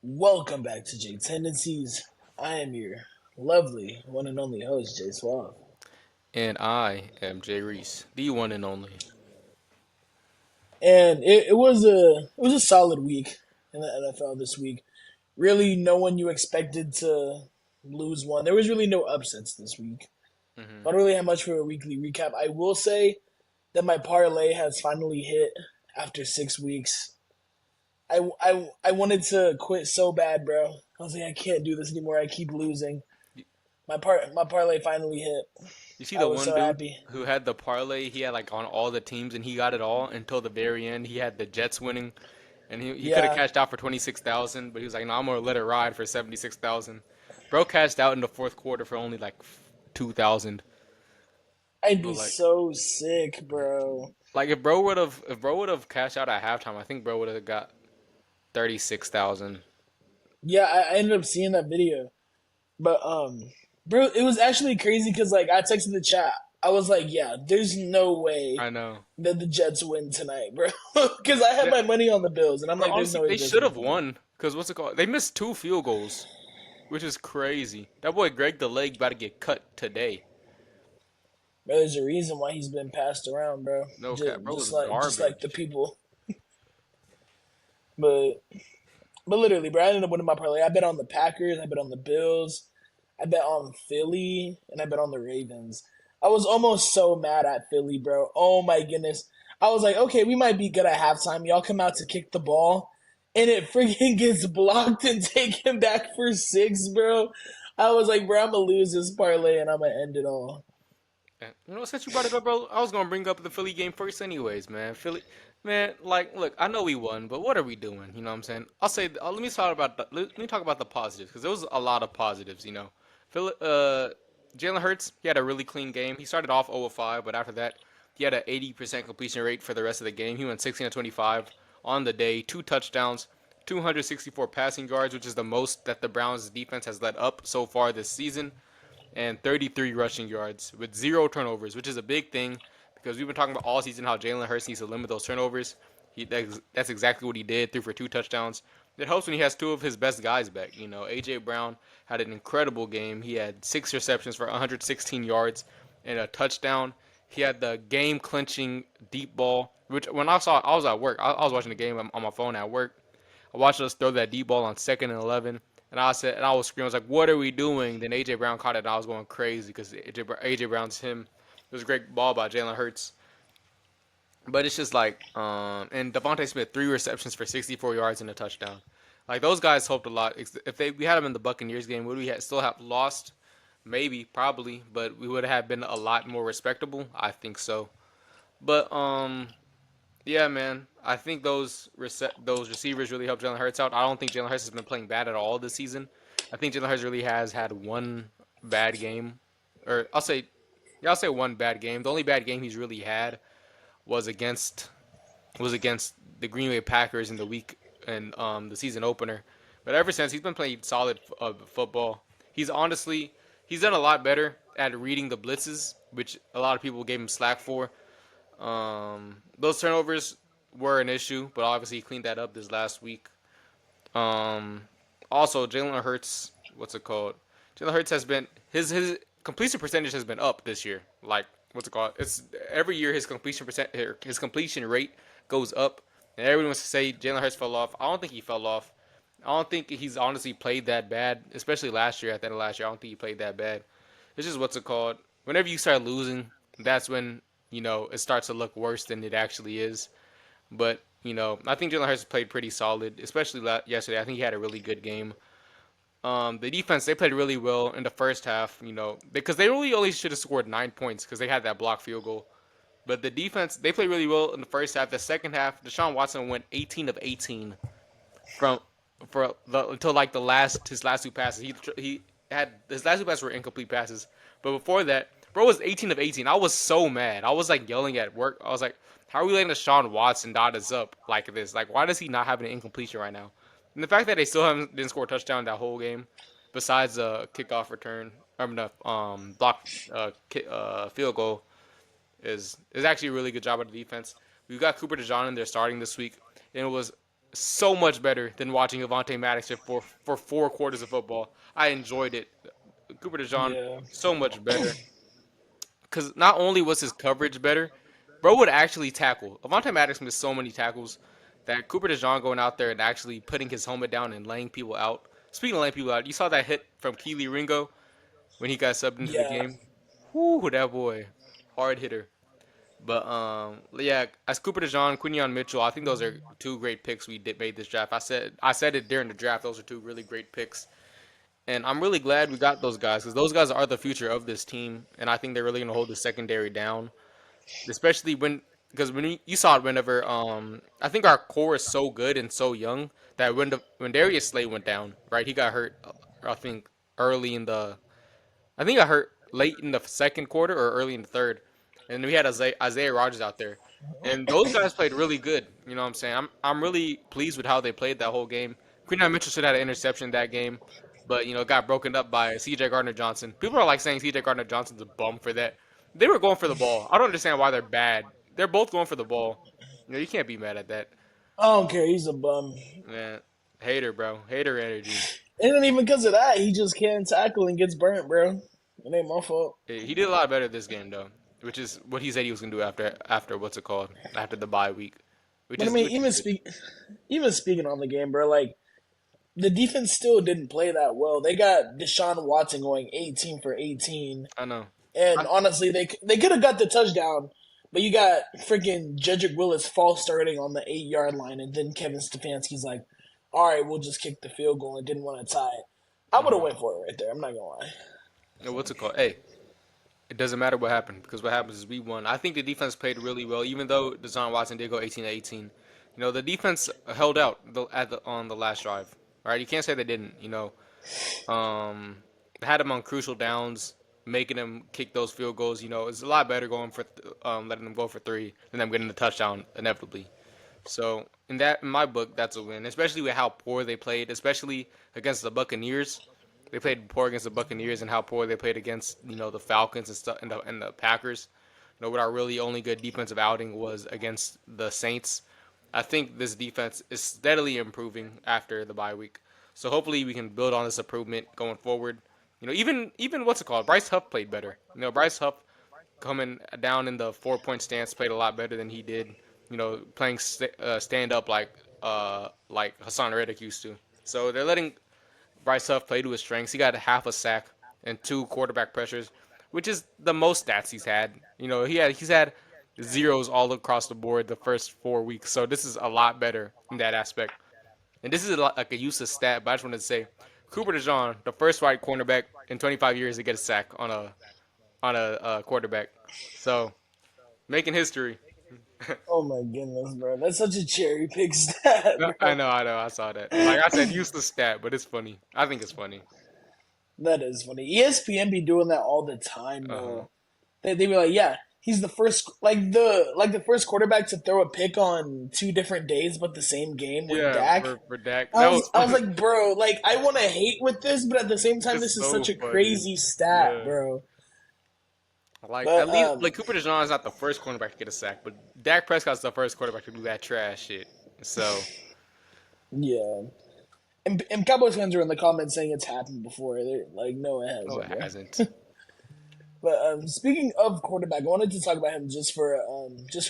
Welcome back to J Tendencies. I am your lovely one and only host, Jay Suave. And I am Jreese, the one and only. And it was a solid week in the NFL this week. Really, no one you expected to lose one. There was really no upsets this week. hmm I don't really have much for a weekly recap. I will say that my parlay has finally hit after 6 weeks. I wanted to quit so bad, bro. I was like, I can't do this anymore. I keep losing. My parlay finally hit. You see I the was one so dude happy. who had the parlay, he had like on all the teams and he got it all until the very end. He had the Jets winning and he could have Yeah, cashed out for 26,000, but he was like, no, I'm gonna let it ride for 76,000. Bro cashed out in the fourth quarter for only like 2,000. I'd But be so sick, bro. if bro would have cashed out at halftime, I think bro would have got 36,000. Yeah, I ended up seeing that video, but bro, it was actually crazy because like I texted the chat. I was like, yeah, there's no way I know. that the Jets win tonight, bro. Because I had Yeah, my money on the Bills, and I'm bro. like, there's no Honestly, way the they Bills are should gonna have win. won because what's it called? They missed two field goals, which is crazy. That boy Greg the leg about to get cut today. Bro, there's a reason why he's been passed around, bro. No Just, cap, bro just was like just like the garbage. people, but but literally, bro, I ended up winning my parlay. I bet on the Packers, I bet on the Bills, I bet on Philly, and I bet on the Ravens. I was almost so mad at Philly, bro. Oh my goodness. I was like, okay, we might be good at halftime. Y'all come out to kick the ball, and it freaking gets blocked and taken back for six, bro. I was like, bro, I'm gonna lose this parlay and I'm gonna end it all. And, since you brought it up, bro, I was gonna bring up the Philly game first, anyways, man. Philly, man, like, look, I know we won, but what are we doing? You know what I'm saying? I'll say, let me talk about the positives because there was a lot of positives. Philly, Jalen Hurts, he had a really clean game. He started off 0 of 5, but after that, he had an 80% completion rate for the rest of the game. He went 16 of 25 on the day, two touchdowns, 264 passing yards, which is the most that the Browns defense has let up so far this season, and 33 rushing yards with zero turnovers, which is a big thing because we've been talking about all season how Jalen Hurts needs to limit those turnovers. That's exactly what he did. Threw for two touchdowns. It helps when he has two of his best guys back. AJ Brown had an incredible game. He had six receptions for 116 yards and a touchdown. He had the game clinching deep ball, which when I was at work. I was watching the game on my phone at work. I watched us throw that deep ball on 2nd and 11, and I was screaming, I was like, "What are we doing?" Then AJ Brown caught it, and I was going crazy because AJ Brown's him. It was a great ball by Jalen Hurts, but it's just like, and Devontae Smith 3 receptions for 64 yards and a touchdown. Like those guys helped a lot. If we had them in the Buccaneers game, would still have lost? Maybe, probably, but we would have been a lot more respectable. I think so. But yeah, man. I think those receivers really helped Jalen Hurts out. I don't think Jalen Hurts has been playing bad at all this season. I think Jalen Hurts really has had one bad game, or I'll say one bad game. The only bad game he's really had was against was against the Green Bay Packers in the week and the season opener. But ever since, he's been playing solid football. He's done a lot better at reading the blitzes, which a lot of people gave him slack for. Those turnovers were an issue, but obviously he cleaned that up this last week. Um, Also, Jalen Hurts, what's it called? Jalen Hurts has been his completion percentage has been up this year. Like what's it called? It's every year his completion rate goes up, and everyone wants to say Jalen Hurts fell off. I don't think he fell off. I don't think he's honestly played that bad, especially last year. At the end of last year, I don't think he played that bad. It's just what's it called? Whenever you start losing, that's when it starts to look worse than it actually is. But I think Jalen Hurts played pretty solid, especially yesterday. I think he had a really good game. The defense they played really well in the first half. Because they really only should have scored 9 points because they had that blocked field goal. But the defense they played really well in the first half. The second half, Deshaun Watson went 18 of 18 from until like the last his last two passes. He had his last two passes were incomplete passes, but before that, bro was 18 of 18. I was so mad. I was like yelling at work. I was like, "How are we letting Deshaun Watson dot us up like this? Like, why does he not have an incompletion right now?" And the fact that they still haven't didn't score a touchdown that whole game, besides a kickoff return, I mean, a block field goal, is actually a really good job of the defense. We've got Cooper DeJean in there starting this week, and it was So much better than watching Avonte Maddox for 4 quarters of football. I enjoyed it. Cooper DeJean, Yeah, so much better. Because not only was his coverage better, bro would actually tackle. Avonte Maddox missed so many tackles that Cooper DeJean going out there and actually putting his helmet down and laying people out. Speaking of laying people out, you saw that hit from Keely Ringo when he got subbed into the yeah, game. Whoo, that boy, hard hitter. But yeah, as Cooper DeJean, Quinion Mitchell, I think those are two great picks we did made this draft. I said it during the draft. Those are two really great picks, and I'm really glad we got those guys because those guys are the future of this team, and I think they're really gonna hold the secondary down, especially because you saw it whenever I think our core is so good and so young that when Darius Slay went down, right, he got hurt. I think early in the I think I hurt late in the second quarter or early in the third, and we had Isaiah Rogers out there, and those guys played really good. You know what I'm saying? I'm really pleased with how they played that whole game. Quinton Mitchell should have had an interception that game, but got broken up by C.J. Gardner Johnson. People are like saying C.J. Gardner Johnson's a bum for that. They were going for the ball. I don't understand why they're bad. They're both going for the ball. You can't be mad at that, I don't care. He's a bum, man. Hater, bro. Hater energy. and then even because of that, he just can't tackle and gets burnt, bro. It ain't my fault. He did a lot better this game though, which is what he said he was gonna do after what's it called after the bye week, which But I is mean, which is good. even speaking on the game, bro, like the defense still didn't play that well. They got Deshaun Watson going 18 for 18, I know. and I, honestly, they could have got the touchdown, but you got freaking Jedrick Willis false starting on the 8 yard line, and then Kevin Stefanski's like, "All right, we'll just kick the field goal," and didn't want to tie it. I would have mhm. went for it right there. I'm not gonna lie. What's it called? Hey, it doesn't matter what happened because what happens is we won. I think the defense played really well, even though Deshaun Watson did go 18 to 18. The defense held out on the last drive. Right? You can't say they didn't. Um, they had him on crucial downs, making him kick those field goals. It's a lot better going for letting them go for three than them getting the touchdown inevitably. So in my book, that's a win, especially with how poor they played, especially against the Buccaneers. They played poor against the Buccaneers and how poor they played against the Falcons and stuff and the Packers. What our really only good defensive outing was against the Saints. I think this defense is steadily improving after the bye week. So hopefully we can build on this improvement going forward. Even what's it called? Bryce Huff played better. Bryce Huff coming down in the 4 point stance played a lot better than he did. Playing stand up like Hassan Reddick used to. So they're letting Bryce Huff play to his strengths. He got half a sack and two quarterback pressures, which is the most stats he's had. He's had zeros all across the board the first 4 weeks. So this is a lot better in that aspect. And this is like a useless stat, but I just wanted to say, Cooper DeJean, the first white cornerback in 25 years to get a sack on a quarterback. So making history. Oh my goodness, bro, that's such a cherry pick stat, No, I bro. know, I know, I saw that. Like I said, useless stat, but it's funny. I think it's funny. That is funny. ESPN be doing that all the time, Uh huh. though. They be like, yeah, he's the first like the first quarterback to throw a pick on 2 different days, but the same game with Yeah, Dak. for Dak, I that was was I was like, bro, like I want to hate with this, but at the same time, it's this is so such a funny. crazy stat, Yeah, bro. like at But least like Cooper DeJean is not the first cornerback to get a sack, but Dak Prescott's the first quarterback to do that trash shit. So, yeah, and Cowboys fans are in the comments saying it's happened before. They're like, no, it no, hasn't, it bro. hasn't. But speaking of quarterback, I wanted to talk about him just for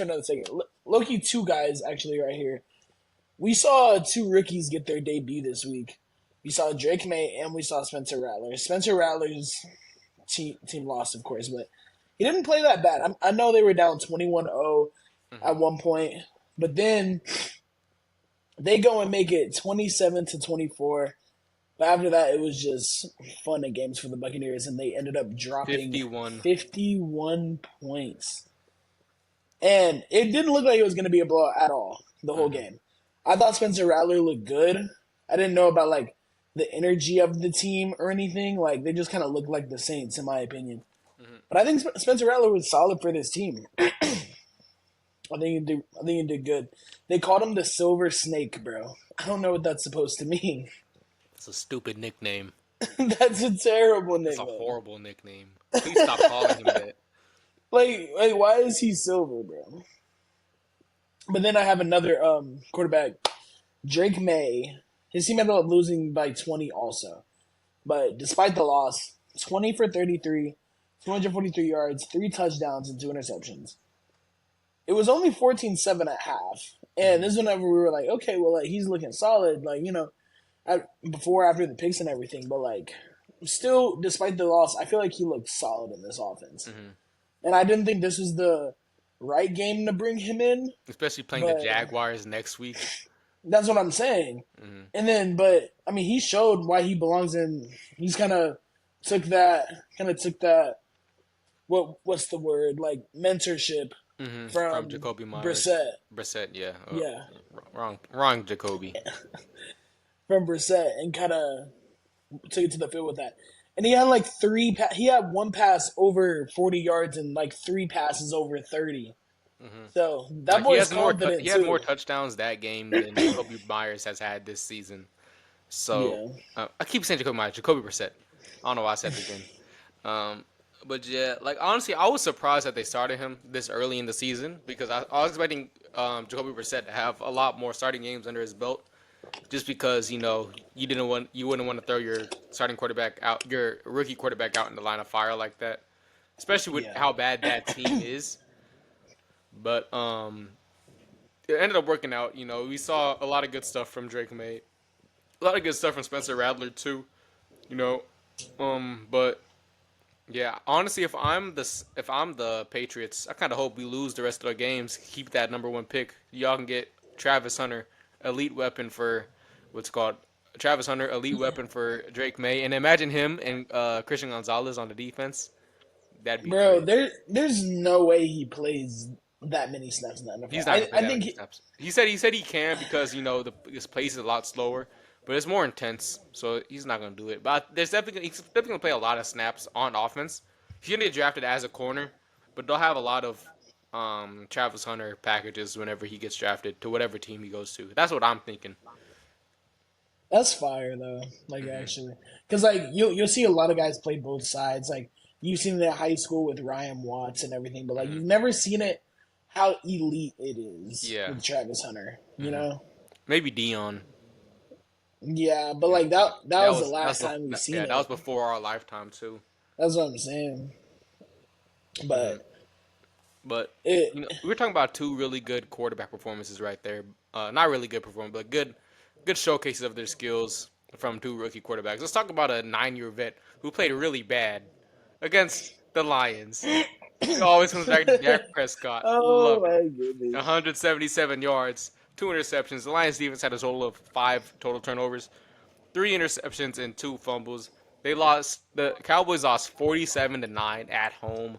another second. Loki, two guys actually right here. We saw two rookies get their debut this week. We saw Drake May and we saw Spencer Rattler. Spencer Rattler's team lost, of course, but he didn't play that bad. I know they were down 21-0 at Hmm. one point, but then they go and make it 27-24. But after that, it was just fun at games for the Buccaneers, and they ended up dropping 51. 51 points. And it didn't look like it was going to be a blowout at all the whole Hmm. game. I thought Spencer Rattler looked good. I didn't know about like the energy of the team or anything. Like they just kind of looked like the Saints, in my opinion. Hmm. But I think Spencer Rattler was solid for this team. I think he did good. They called him the Silver Snake, bro. I don't know what that's supposed to mean. It's a stupid nickname. That's a terrible It's a nickname. horrible nickname. Please stop calling him that. Like, why is he silver, bro? But then I have another quarterback. Drake May, his team ended up losing by 20 also. But despite the loss, 20 for 33, 243 yards, 3 touchdowns, and 2 interceptions. It was only 14-7 at half. And Mhm. this is whenever we were like, okay, well, like, he's looking solid, like, before, after the picks and everything. But, like, still, despite the loss, I feel like he looked solid in this offense. Mhm. And I didn't think this was the right game to bring him in, Especially playing the but Jaguars next week. that's what I'm saying. Mhm. And then, but I mean, he showed why he belongs in. He's kind of took that. What's the word, like, mentorship From from Jacoby Myers. Brissett. Brissett, yeah. Yeah, Wrong Jacoby. from Brissett, and kind of took it to the field with that. And he had like he had one pass over 40 yards and like three passes over 30. Hmm. So that Like he boy's has he confident had more too. touchdowns that game than Jacoby Myers has had this season. So Yeah. I keep saying Jacoby Myers, Jacoby Brissett. I don't know why I said it again. Um, but yeah, like honestly, I was surprised that they started him this early in the season because I was expecting Jacoby Brissett to have a lot more starting games under his belt. Just because you wouldn't want to throw your starting quarterback out, your rookie quarterback out in the line of fire like that, especially with Yeah. how bad that team is. But it ended up working out. We saw a lot of good stuff from Drake May, a lot of good stuff from Spencer Rattler too. You know, but yeah, honestly, if I'm the Patriots, I kind of hope we lose the rest of the games, keep that number one pick. Y'all can get Travis Hunter, elite weapon for what's called Travis Hunter, elite weapon for Drake May, and imagine him and Christian Gonzalez on the defense. That'd be Bro, crazy. there's no way he plays that many snaps in the NFL. He's not I gonna play I that think many snaps. He said he can because this pace is a lot slower, but it's more intense, so he's not gonna do it. But he's definitely gonna play a lot of snaps on offense. He's gonna get drafted as a corner, but they'll have a lot of Travis Hunter packages whenever he gets drafted to whatever team he goes to. That's what I'm thinking. that's fire though. Like, Hmm. actually, because like you'll see a lot of guys play both sides. Like, you've seen it at high school with Ryan Watts and everything, but like Hmm. you've never seen it how elite it is Yeah. with Travis Hunter. Hmm. Maybe Dion. Yeah, but Yeah. like that That was the was last time we've yeah, seen that was it. before our lifetime too. That's what I'm saying. Hmm. But But it, we're talking about two really good quarterback performances right there. Not really good performance, but good showcases of their skills from two rookie quarterbacks. Let's talk about a 9-year vet who played really bad against the Lions. It always comes back to Dak Prescott. oh Love it. my goodness. 177 yards, two interceptions. The Lions defense had a total of five total turnovers, three interceptions and two fumbles. The Cowboys lost 47-9 at home.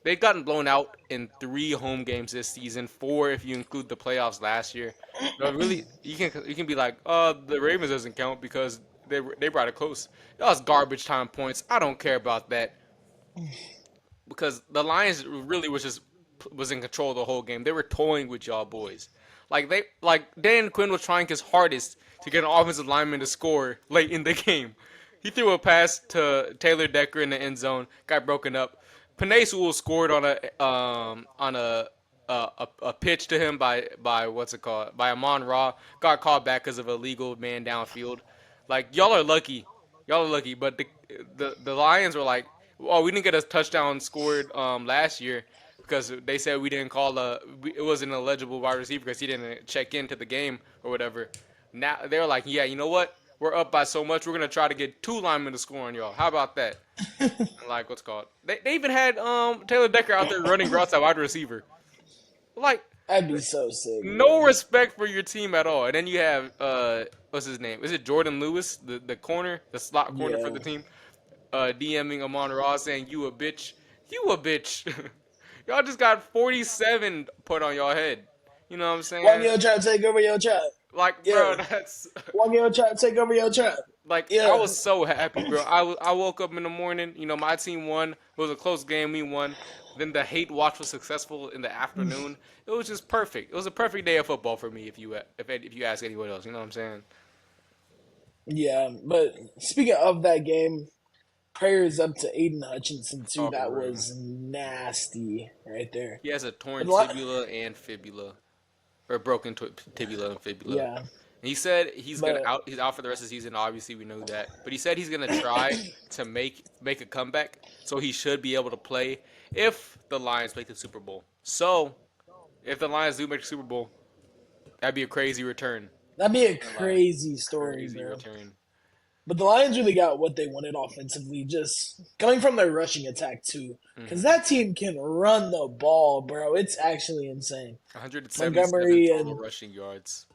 They've gotten blown out in three home games this season, four if you include the playoffs last year. No, really, you can be like, the Ravens doesn't count because they brought it close. That was garbage time points. I don't care about that because the Lions really was in control the whole game. They were toying with y'all boys. Like Dan Quinn was trying his hardest to get an offensive lineman to score late in the game. He threw a pass to Taylor Decker in the end zone, got broken up. Panay Sewell scored on a pitch to him by what's it called, by Amon Ra, got called back because of a legal man downfield. Like y'all are lucky. But the Lions were like, oh, we didn't get a touchdown scored last year because they said we didn't call it was an eligible wide receiver because he didn't check into the game or whatever. Now they're like, yeah, you know what? We're up by so much. We're gonna try to get two linemen to score on y'all. How about that? Like what's called? They even had Taylor Decker out there running routes at wide receiver. Like I'd be so sick, no bro. respect for your team at all. And then you have what's his name? Is it Jordan Lewis, the corner, the slot corner for Yeah. the team? DMing Amon Ross saying you a bitch. You a bitch. Y'all just got 47 put on y'all head. You know what I'm Walk saying? your trap, take over your trap. Like, bro, Yeah. that's Walk your trap, take over your trap. like I Yeah. was so happy, bro. I woke up in the morning. My team won. It was a close game. We won. Then the hate watch was successful in the afternoon. It was just perfect. It was a perfect day of football for me. If you ask anyone else, you know what I'm saying? Yeah. But speaking of that game, prayers up to Aiden Hutchinson too. Oh, for That real. was nasty right there. He has a But torn tibula and fibula, or broken tibula and fibula. yeah. He said But he's out for the rest of the season. Obviously, we know that. But he said he's gonna try to make a comeback. So he should be able to play if the Lions make the Super Bowl. So if the Lions do make the Super Bowl, that'd be a crazy return. that'd be a Not gonna lie. crazy story, Crazy bro. return. But the Lions really got what they wanted offensively, just coming from their rushing attack too. Because Hmm. that team can run the ball, bro. It's actually insane. 177 Montgomery total and rushing yards.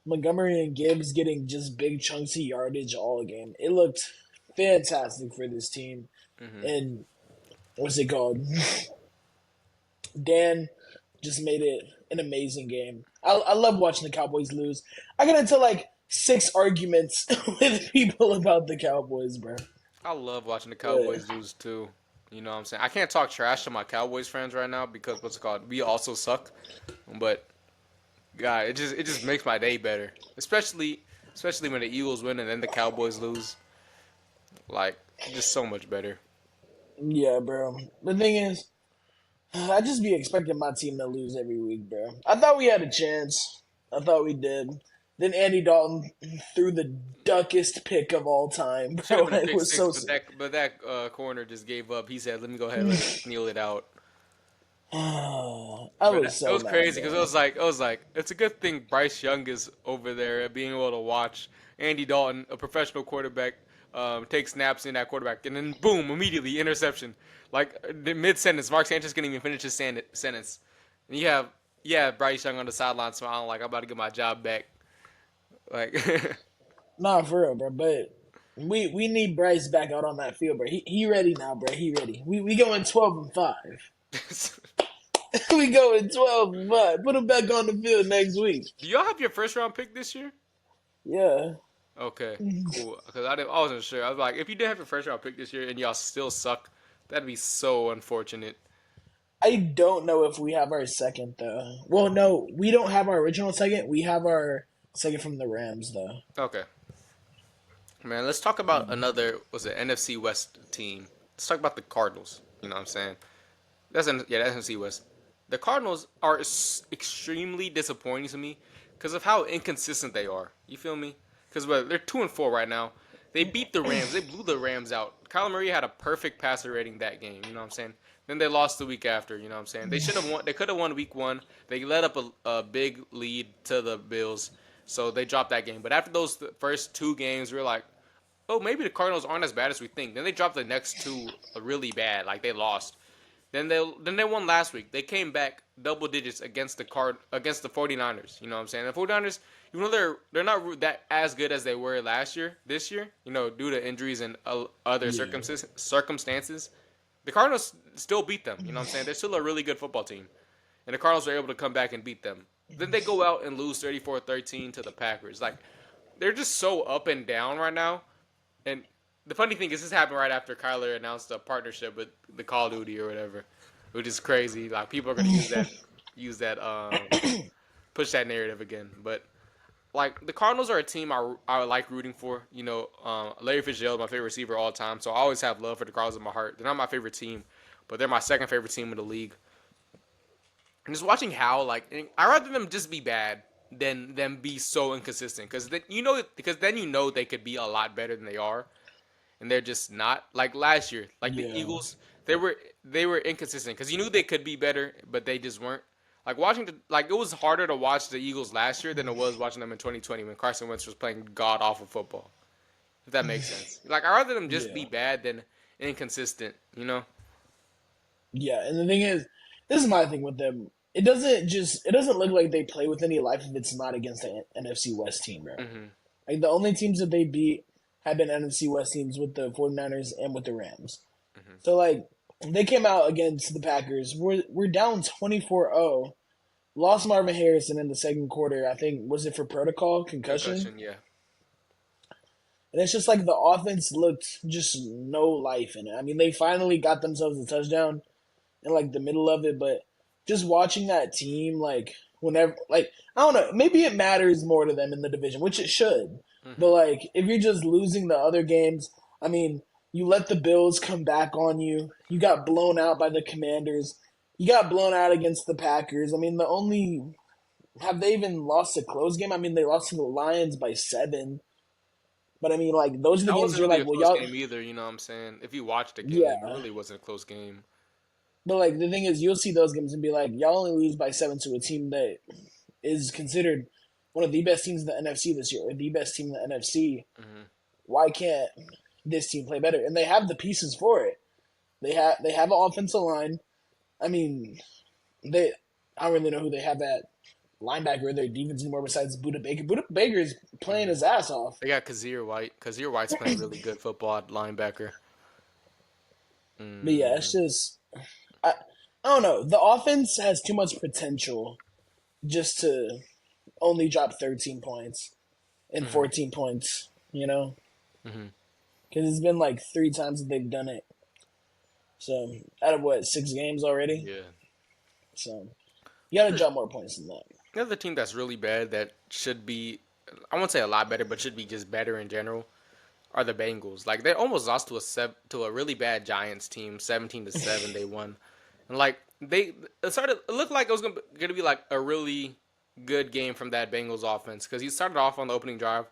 Montgomery and Gibbs getting just big chunks of yardage all game. It looked fantastic for this team. Hmm. And what's it called? Dan just made it an amazing game. I love watching the Cowboys lose. I got into like 6 arguments with people about the Cowboys, bro. I love watching the But Cowboys lose too. You know what I'm saying? I can't talk trash to my Cowboys friends right now because what's it called? We also suck. But God, it just makes my day better. Especially when the Eagles win and then the Cowboys lose. Like just so much better. yeah, bro. The thing is, I just be expecting my team to lose every week, bro. I thought we had a chance. I thought we did. Then Andy Dalton threw the duckest pick of all time, Should have bro. been a It pick was six, so. but that corner just gave up. He said, "Let me go ahead, let me kneel it out." I But was it so was mad, crazy because bro. it was like it's a good thing Bryce Young is over there being able to watch Andy Dalton, a professional quarterback, take snaps in that quarterback, and then boom, immediately interception. Like mid sentence, Mark Sanchez couldn't even finish his sentence, and you have Bryce Young on the sideline smiling like I'm about to get my job back. Like Nah, for real, bro. But we need Bryce back out on that field, bro. He ready now, bro. He ready. We going 12-5. We going 12-5. Put him back on the field next week. do y'all have your first round pick this year? Yeah. Okay, cool. Because I wasn't sure. I was like, if you did have your first round pick this year and y'all still suck, that'd be so unfortunate. I don't know if we have our second though. Well, no, we don't have our original second. We have our second from the Rams though. Okay, man. Let's talk about another was it NFC West team. Let's talk about the Cardinals. You know what I'm saying? That's NFC West. The Cardinals are extremely disappointing to me because of how inconsistent they are. You feel me? Because they're 2-4 right now. They beat the Rams. They blew the Rams out. Kyler Murray had a perfect passer rating that game. You know what I'm saying? Then they lost the week after. You know what I'm saying? They should have won. They could have won week one. They led up a big lead to the Bills, so they dropped that game. But after those first two games, we were like, oh, maybe the Cardinals aren't as bad as we think. Then they dropped the next two really bad. Like they lost. Then they won last week. They came back double digits against the 49ers. You know what I'm saying? The 49ers, even though they're not that as good as they were this year, due to injuries and other Yeah. circumstances, the Cardinals still beat them. You know what I'm saying? They're still a really good football team. And the Cardinals were able to come back and beat them. Then they go out and lose 34-13 to the Packers. Like they're just so up and down right now. And the funny thing is, this happened right after Kyler announced a partnership with the Call of Duty or whatever, which is crazy. Like people are gonna use that, push that narrative again. But like the Cardinals are a team I like rooting for. Larry Fitzgerald, my favorite receiver of all time, so I always have love for the Cardinals in my heart. They're not my favorite team, but they're my second favorite team in the league. And just watching how I rather them just be bad than them be so inconsistent because then they could be a lot better than they are and they're just not. Like last year, like the Yeah. Eagles, they were inconsistent because you knew they could be better, but they just weren't. Like it was harder to watch the Eagles last year than it was watching them in 2020 when Carson Wentz was playing god awful football. If that makes sense. Like I rather them just be Yeah. bad than inconsistent. You know. Yeah. And the thing is, this is my thing with them. It doesn't look like they play with any life if it's not against the NFC West team, bro. Hmm. Like the only teams that they beat have been NFC West teams with the 49ers and with the Rams. Hmm. So like they came out against the Packers. We're down 24-0. Lost Marvin Harrison in the second quarter. I think was it for protocol concussion? Concussion, yeah. And it's just like the offense looked just no life in it. I mean, they finally got themselves a touchdown in like the middle of it, but just watching that team, like whenever, like I don't know, maybe it matters more to them in the division, which it should. But Hmm. like if you're just losing the other games, I mean, you let the Bills come back on you. You got blown out by the Commanders. You got blown out against the Packers. I mean, the only have they even lost a close game? I mean, they lost to the Lions by 7. But I mean, like those are the That games wasn't you're really like, a well, close y'all, game either. You know what I'm saying? If you watched the game, it yeah. really wasn't a close game. But like the thing is, you'll see those games and be like, y'all only lose by 7 to a team that is considered one of the best teams in the NFC this year, or the best team in the NFC. Hmm. Why can't this team play better? And they have the pieces for it. They have an offensive line. I mean, they I don't really know who they have at linebacker or their defense anymore besides Buda Baker. Buda Baker is playing Hmm. his ass off. They got Kazir White. Kazir White's playing really good football at linebacker. But yeah, it's Mm, just I, I don't know. The offense has too much potential just to only drop 13 points and hmm. 14 points, you know? Hmm. Because it's been like 3 times that they've done it. So, out of what, 6 games already? Yeah. So, you got to drop more points than that. Another team that's really bad that should be, I won't say a lot better, but should be just better in general, are the Bengals. Like they almost lost to a really bad Giants team, 17-7. They won, and like it looked like it was gonna be like a really good game from that Bengals offense because he started off on the opening drive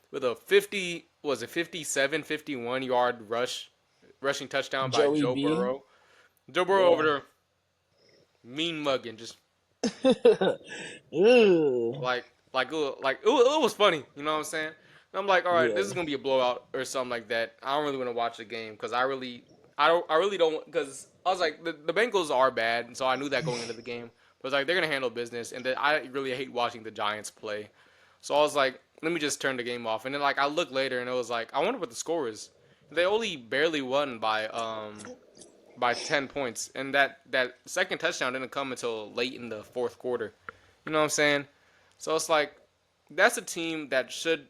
with a 51 yard rushing touchdown by Joey Joe B. Burrow. Joe Burrow over Yeah. there mean mugging, just Ugh. it was funny, you know what I'm saying? And I'm like, all right, this Yeah. is gonna be a blowout or something like that. I don't really want to watch the game because I really don't because I was like the Bengals are bad, and so I knew that going into the game. But it's like they're gonna handle business, and then I really hate watching the Giants play. So I was like, let me just turn the game off. And then like I looked later, and it was like, I wonder what the score is. They only barely won by 10 points, and that second touchdown didn't come until late in the fourth quarter. You know what I'm saying? So it's like that's a team that should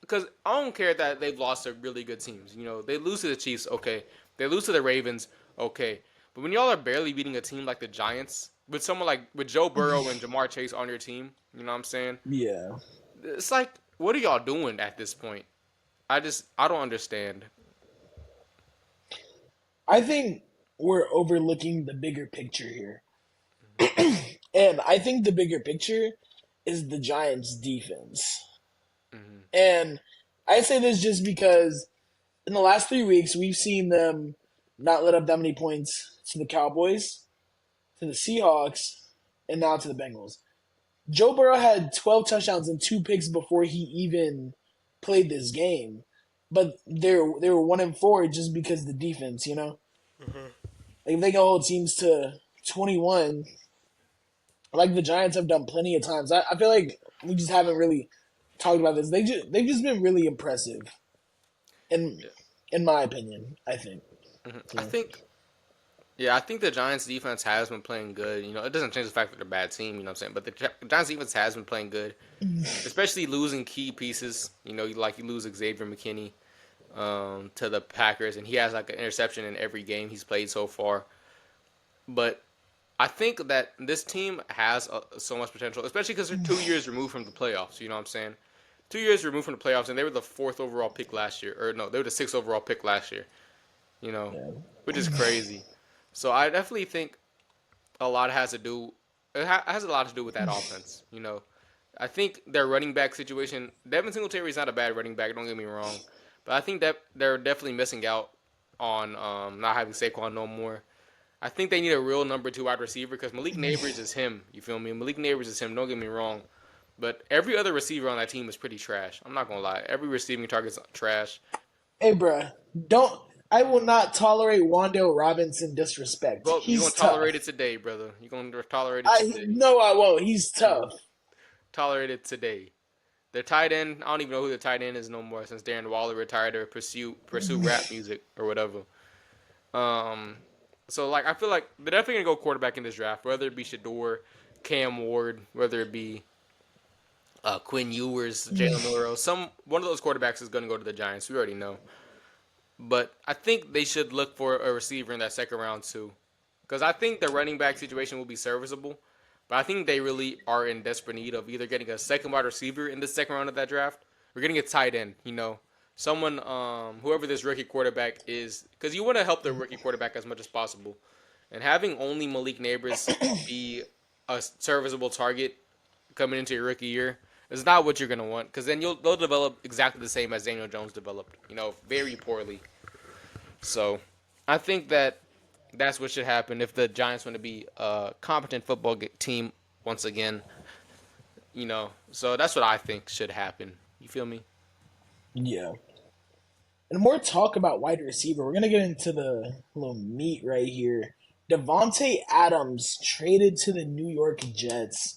because I don't care that they've lost to really good teams. You know, they lose to the Chiefs, okay. They lose to the Ravens, okay. But when y'all are barely beating a team like the Giants, with someone like with Joe Burrow and Jamar Chase on your team, you know what I'm saying? Yeah. It's like, what are y'all doing at this point? I don't understand. I think we're overlooking the bigger picture here. And I think the bigger picture is the Giants' defense. Hmm. And I say this just because in the last 3 weeks, we've seen them not let up that many points to the Cowboys, to the Seahawks, and now to the Bengals. Joe Burrow had 12 touchdowns and 2 picks before he even played this game, but they were 1-4 just because of the defense. Like if they can hold teams to 21, like the Giants have done plenty of times. I feel like we just haven't really talked about this. They've just been really impressive in Yeah. in my opinion. I think Hmm. I so. think Yeah, I think the Giants defense has been playing good. You know, it doesn't change the fact that they're a bad team, you know what I'm saying? But the Giants defense has been playing good, especially losing key pieces. You know, like you lose Xavier McKinney to the Packers, and he has like an interception in every game he's played so far. But I think that this team has so much potential, especially because they're 2 years removed from the playoffs. You know what I'm saying? 2 years removed from the playoffs, and they were the fourth overall pick last year, or no, they were the sixth overall pick last year. You know, Yeah. which is crazy. So I definitely think a lot has to do. Has a lot to do with that offense. You know, I think their running back situation. Devin Singletary is not a bad running back. Don't get me wrong, but I think that they're definitely missing out on not having Saquon no more. I think they need a real number two wide receiver because Malik Neighbors is him. You feel me? Malik Neighbors is him. Don't get me wrong, but every other receiver on that team is pretty trash. I'm not gonna lie. Every receiving target's trash. Hey, bruh, don't. I will not tolerate Wandale Robinson disrespect. Well, you're gonna He's tolerate it tough. today, brother. You're gonna tolerate it I today. no, I won't. He's You're gonna tough. tolerate it today. Their tight end, I don't even know who the tight end is no more since Darren Waller retired or pursue rap music or whatever. Um, so like I feel like they're definitely gonna go quarterback in this draft, whether it be Shador, Cam Ward, whether it be Quinn Ewers, Jalen Milrow, some one of those quarterbacks is gonna go to the Giants. We already know, but I think they should look for a receiver in that second round too, because I think the running back situation will be serviceable. But I think they really are in desperate need of either getting a second wide receiver in the second round of that draft or getting a tight end. You know, someone, whoever this rookie quarterback is, because you want to help the rookie quarterback as much as possible. And having only Malik Neighbors be a serviceable target coming into your rookie year is not what you're gonna want because then they'll develop exactly the same as Daniel Jones developed. Very poorly. So I think that's what should happen if the Giants want to be a competent football team once again. So that's what I think should happen. You feel me? Yeah. And more talk about wide receiver. We're gonna get into the little meat right here. Devonte Adams traded to the New York Jets,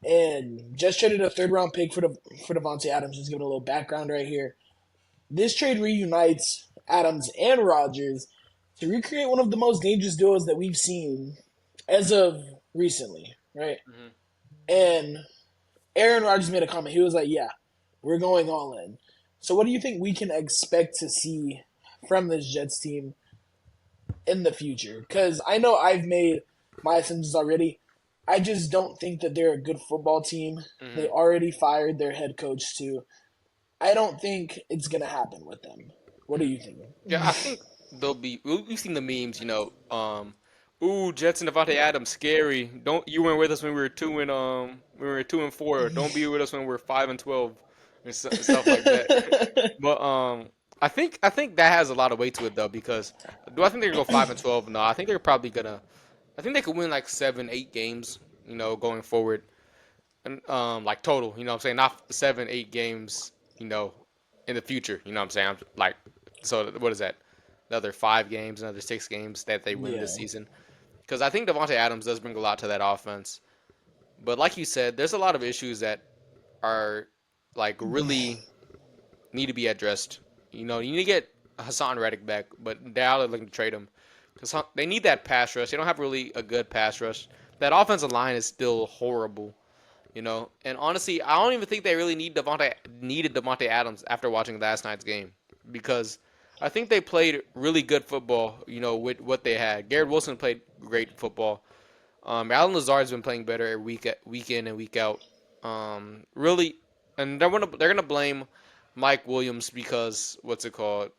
and just traded a third round pick for Devonte Adams. Just giving a little background right here. This trade reunites Adams and Rodgers to recreate one of the most dangerous duos that we've seen as of recently, right? Mm-hmm. And Aaron Rodgers made a comment. He was like, "Yeah, we're going all in." So, what do you think we can expect to see from this Jets team in the future? Because I know I've made my assumptions already. I just don't think that they're a good football team. Mm-hmm. They already fired their head coach too. I don't think it's gonna happen with them. What do you think? Yeah, I think they'll be. We've seen the memes, ooh, Jets and Devontae Adams, scary. Don't you weren't with us when we were 2-4. Don't be with us when we're 5-12, and stuff like that. But I think that has a lot of weight to it though because do I think they're gonna go 5-12? No, I think they're probably gonna. I think they could win like 7-8 games, going forward, and like total. You know what I'm saying? Not 7-8 games, in the future. You know what I'm saying? Like, so what is that? Another 5 games, another 6 games that they win this Yeah. season. Because I think Devontae Adams does bring a lot to that offense. But like you said, there's a lot of issues that are like really need to be addressed. You need to get Hassan Reddick back, but now they're looking to trade him because they need that pass rush. They don't have really a good pass rush. That offensive line is still horrible. And honestly, I don't even think they really needed Devontae Adams after watching last night's game because I think they played really good football. With what they had. Garrett Wilson played great football. Alan Lazard's been playing better week in and week out. Really, and they're gonna blame Mike Williams because what's it called?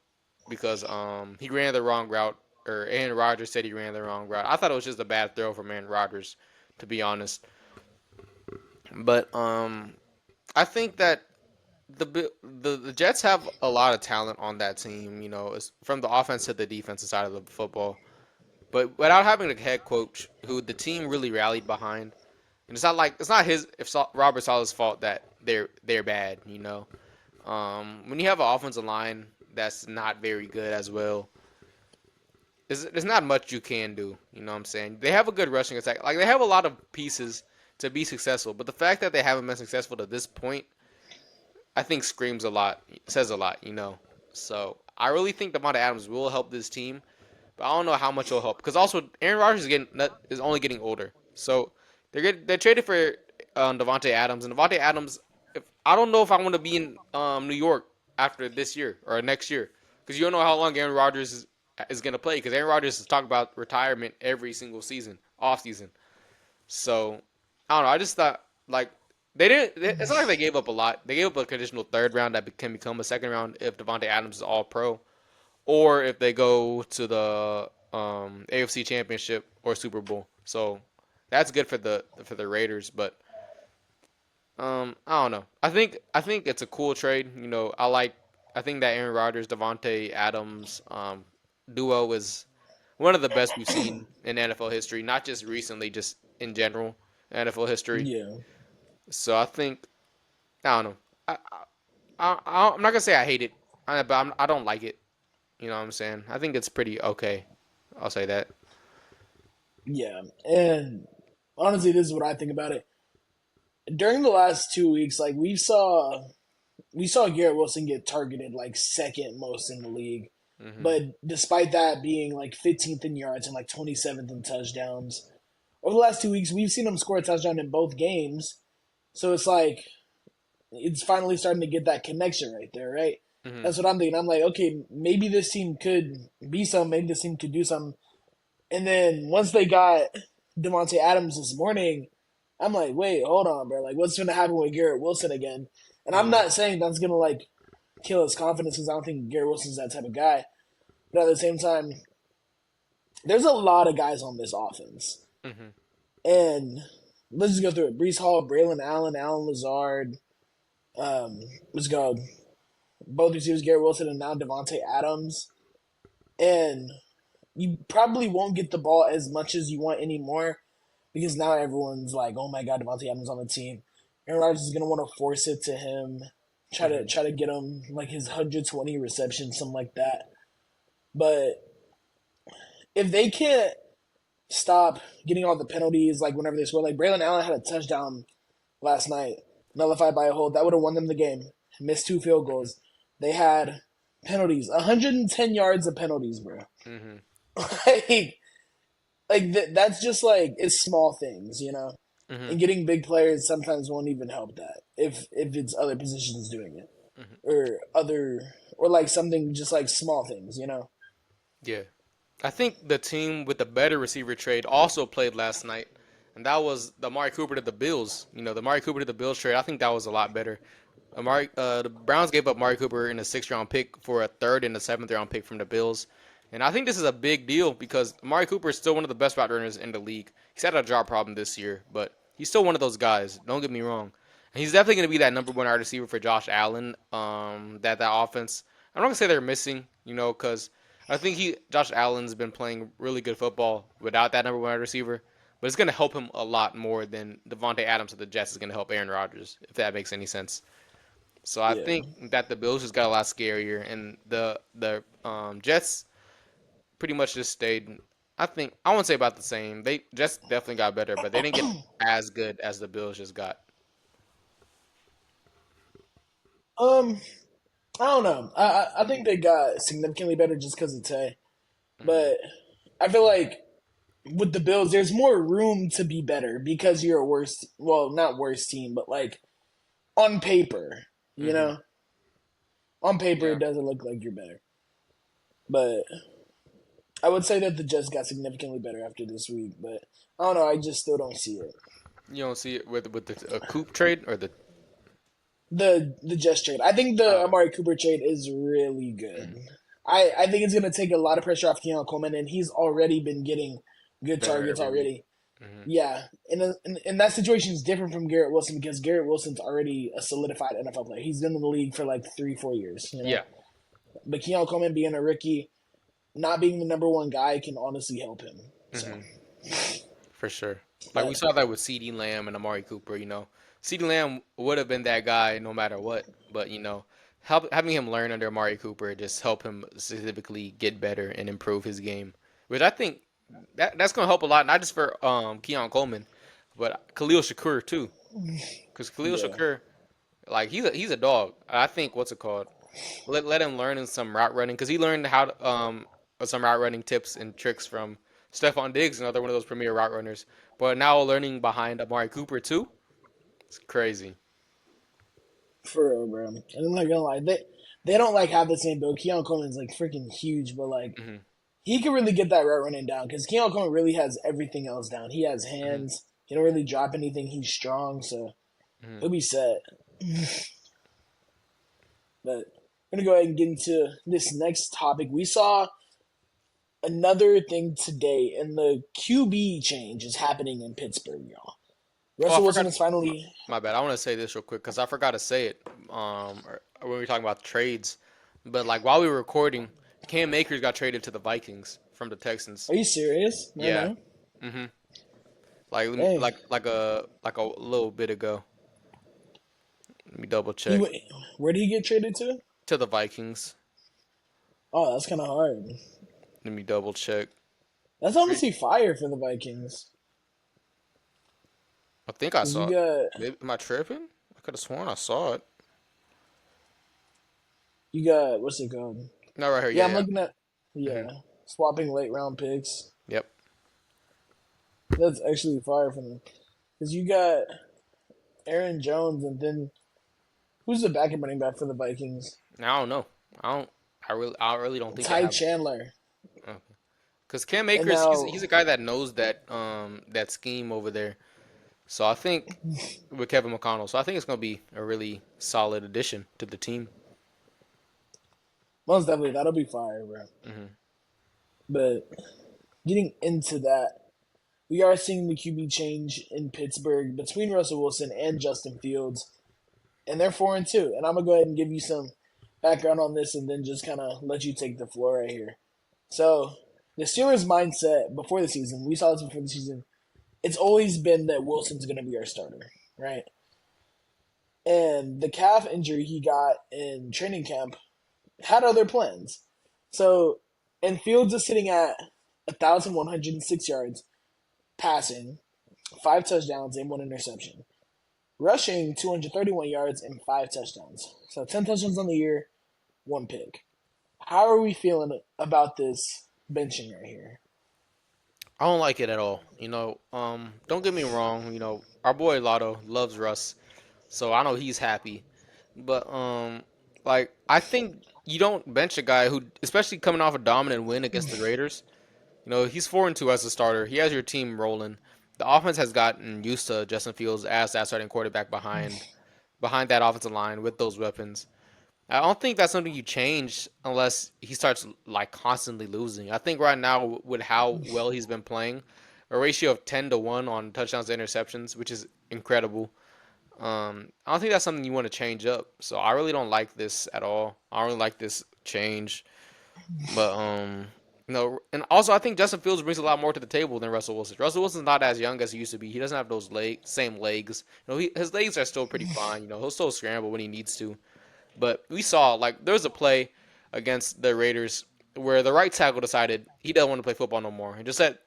Because he ran the wrong route, or Aaron Rodgers said he ran the wrong route. I thought it was just a bad throw from Aaron Rodgers, to be honest. But I think that the Jets have a lot of talent on that team. It's from the offense to the defensive side of the football. But without having a head coach who the team really rallied behind, and it's not his if Robert Sala's fault that they're bad. When you have an offensive line that's not very good as well, there's not much you can do. You know what I'm saying? They have a good rushing attack. Like they have a lot of pieces to be successful, but the fact that they haven't been successful to this point, I think screams a lot, says a lot. So I really think Devontae Adams will help this team, but I don't know how much he'll help because also Aaron Rodgers is only getting older. So they traded for Devontae Adams, and Devontae Adams. I don't know if I want to be in New York after this year or next year because you don't know how long Aaron Rodgers is going to play because Aaron Rodgers is talking about retirement every single season, off season. So I don't know. I just thought like they didn't. It's not like they gave up a lot. They gave up a conditional third round that can become a second round if Devontae Adams is all pro, or if they go to the AFC Championship or Super Bowl. So that's good for the Raiders, but I don't know. I think it's a cool trade. I think that Aaron Rodgers, Devontae Adams duo is one of the best we've seen in NFL history, not just recently, just in general NFL history. Yeah. So I don't know. I'm not gonna say I hate it, but I don't like it. You know what I'm saying? I think it's pretty okay. I'll say that. Yeah. And honestly, this is what I think about it. During the last 2 weeks, like we saw Garrett Wilson get targeted like second most in the league. Hmm. But despite that being like 15th in yards and like 27th in touchdowns, over the last 2 weeks, we've seen him score a touchdown in both games. So it's like it's finally starting to get that connection right there, right? Hmm. That's what I'm thinking. I'm like, okay, maybe this team could be some, maybe this team could do something. And then once they got Devontae Adams this morning, I'm like, wait, hold on, bro. Like, what's going to happen with Garrett Wilson again? And I'm Hmm. not saying that's going to like kill his confidence because I don't think Garrett Wilson's that type of guy. But at the same time, there's a lot of guys on this offense, Hmm. and let's just go through it. Brees Hall, Braylon Allen, Allen Lazard. Um, let's go. Both receivers, Garrett Wilson and now Devontae Adams. And you probably won't get the ball as much as you want anymore because now everyone's like, "Oh my God, Devontae Adams on the team." Aaron Rodgers is gonna want to force it to him, Hmm. try to get him like his 120 receptions, something like that. But if they can't stop getting all the penalties, like whenever they score, like Braylon Allen had a touchdown last night, nullified by a hold, that would have won them the game. Missed 2 field goals. They had penalties, 110 yards of penalties, bro. Hmm. like, that's just like it's small things, you know. Hmm. And getting big players sometimes won't even help that if it's other positions doing it Hmm. or other or like something just like small things, you know. Yeah. I think the team with the better receiver trade also played last night, and that was the Amari Cooper to the Bills. You know, the Amari Cooper to the Bills trade. I think that was a lot better. The Browns gave up Amari Cooper in a 6th round pick for a third and a 7th round pick from the Bills, and I think this is a big deal because Amari Cooper is still one of the best route runners in the league. He's had a job problem this year, but he's still one of those guys. Don't get me wrong, and he's definitely going to be that number one wide receiver for Josh Allen. That offense. I'm not gonna say they're missing, you know, because I think Josh Allen's been playing really good football without that number one wide receiver, but it's going to help him a lot more than Devontae Adams of the Jets is going to help Aaron Rodgers, if that makes any sense. So I Yeah. think that the Bills just got a lot scarier, and the Jets pretty much just stayed. I think I won't say about the same. They Jets definitely got better, but they didn't get as good as the Bills just got. Um, I don't know. I think they got significantly better just because of Tay, Hmm. but I feel like with the Bills, there's more room to be better because you're a worse, well, not worse team, but like on paper, you Hmm. know, on paper Yeah, it doesn't look like you're better. But I would say that the Jets got significantly better after this week. But I don't know. I just still don't see it. you don't see it with the Coop trade or the. The Jets trade. I think the Oh. Amari Cooper trade is really good. Mhm. I think it's gonna take a lot of pressure off Keon Coleman, and he's already been getting good Better targets every week. already. Hmm. Yeah, and that situation is different from Garrett Wilson because Garrett Wilson's already a solidified NFL player. He's been in the league for like 3 4 years, you know. Yeah. But Keon Coleman being a rookie, not being the number one guy, can honestly help him. So, Hmm. For sure. Like we but saw that with CeeDee Lamb and Amari Cooper, you know. CeeDee Lamb would have been that guy no matter what, but you know, having him learn under Amari Cooper just help him specifically get better and improve his game, which I think that's going to help a lot, not just for Keon Coleman, but Khalil Shakur too, because Khalil yeah, Shakur, like he's a dog. I think what's it called? Let him learn in some route running because he learned how to some route running tips and tricks from Stephon Diggs, another one of those premier route runners. But now learning behind Amari Cooper too, it's crazy. for real, bro. And I'm not gonna lie, they don't like have the same build. Keon Coleman's like freaking huge, but like Hmm. he can really get that route running down because Keon Coleman really has everything else down. He has Hmm. hands. He don't really drop anything. He's strong, so Hmm. he'll be set. But we're gonna go ahead and get into this next topic. We saw another thing today, and the QB change is happening in Pittsburgh, y'all. Oh, I Russell Wilson forgot. is finally. My bad. I want to say this real quick because I forgot to say it. When we were talking about trades, but like while we were recording, Cam Akers got traded to the Vikings from the Texans. Are you serious? No, Yeah. no. Hmm. Like Dang. like a little bit ago. Let me double He check. went. Where did he get traded to? To the Vikings. Oh, that's kind of hard. Let me double check. That's honestly fire for the Vikings. I think I Cause you saw it. got Am I tripping? I could have sworn I saw it. what's it called? No, right here. Yeah, Yeah, I'm yeah. looking at Hmm. yeah swapping late round picks. Yep. That's actually fire for them. Cause you got Aaron Jones, and then who's the backup running back for the Vikings? I don't know. I don't. I really don't think they Ty have. Chandler, Because Cam and Akers, he's now a guy that knows that scheme over there. So I think with Kevin McConnell, so I think it's gonna be a really solid addition to the team. most definitely that'll be fire, bro. Hmm. But getting into that, we are seeing the QB change in Pittsburgh between Russell Wilson and Justin Fields, and they're 4-2. And I'm gonna go ahead and give you some background on this, and then just kind of let you take the floor right here. So the Steelers' mindset before the season, we saw this before the season. It's always been that Wilson's gonna be our starter, right? And the calf injury he got in training camp had other plans. So, and Fields is sitting at 1,106 yards passing, 5 touchdowns, and 1 interception. Rushing 231 yards and 5 touchdowns. So 10 touchdowns on the year, 1 pick. How are we feeling about this benching right here? I don't like it at all. Don't get me wrong. Our boy Lotto loves Russ, so I know he's happy. But like I think you don't bench a guy who, especially coming off a dominant win against the Raiders. He's 4-2 as a starter. He has your team rolling. The offense has gotten used to Justin Fields as that starting quarterback behind that offensive line with those weapons. I don't think that's something you change unless he starts like constantly losing. I think right now with how well he's been playing, a ratio of 10-1 on touchdowns to interceptions, which is incredible. I don't think that's something you want to change up. So I really don't like this at all. I don't really like this change. But and also I think Justin Fields brings a lot more to the table than Russell Wilson. Russell Wilson's not as young as he used to be. He doesn't have those same legs. His legs are still pretty fine. He'll still scramble when he needs to. But we saw like there was a play against the Raiders where the right tackle decided he doesn't want to play football no more and just let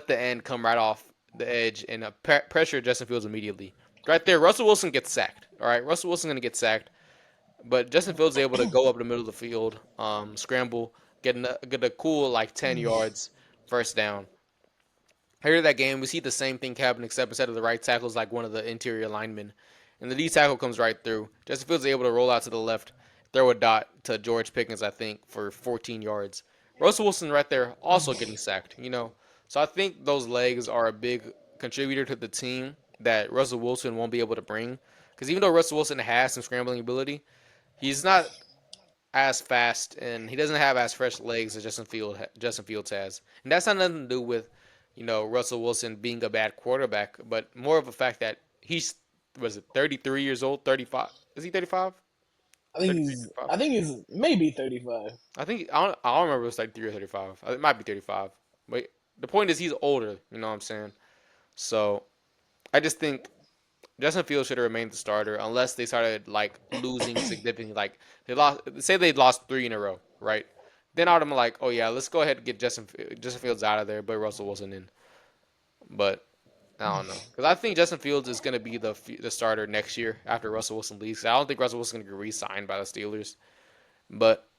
the end come right off the edge and pressure Justin Fields immediately. Right there, Russell Wilson gets sacked. All right, Russell Wilson's gonna get sacked, but Justin Fields is able to go up the middle of the field, scramble, get a cool like 10 yards, first down. Here that game, we see the same thing happen, except instead of the right tackle is like one of the interior linemen, and the D tackle comes right through. Justin Fields is able to roll out to the left, throw a dot to George Pickens, I think, for 14 yards. Russell Wilson right there also getting sacked. So I think those legs are a big contributor to the team that Russell Wilson won't be able to bring. Because even though Russell Wilson has some scrambling ability, he's not as fast and he doesn't have as fresh legs as Justin Fields has. And that's not nothing to do with, Russell Wilson being a bad quarterback, but more of a fact that he's was it 33 years old, 35. Is he 35? I think 33, he's 35. I think he's maybe 35. I don't remember if it was like 3 or 35. It might be 35. But the point is he's older, you know what I'm saying? So, I just think Justin Fields should have remained the starter unless they started like losing significantly. Like they lost 3 in a row, right? Then I'd be like, oh yeah, let's go ahead and get Justin Fields out of there, but Russell Wilson in. But I don't know because I think Justin Fields is going to be the starter next year after Russell Wilson leaves. I don't think Russell Wilson is going to get re-signed by the Steelers. But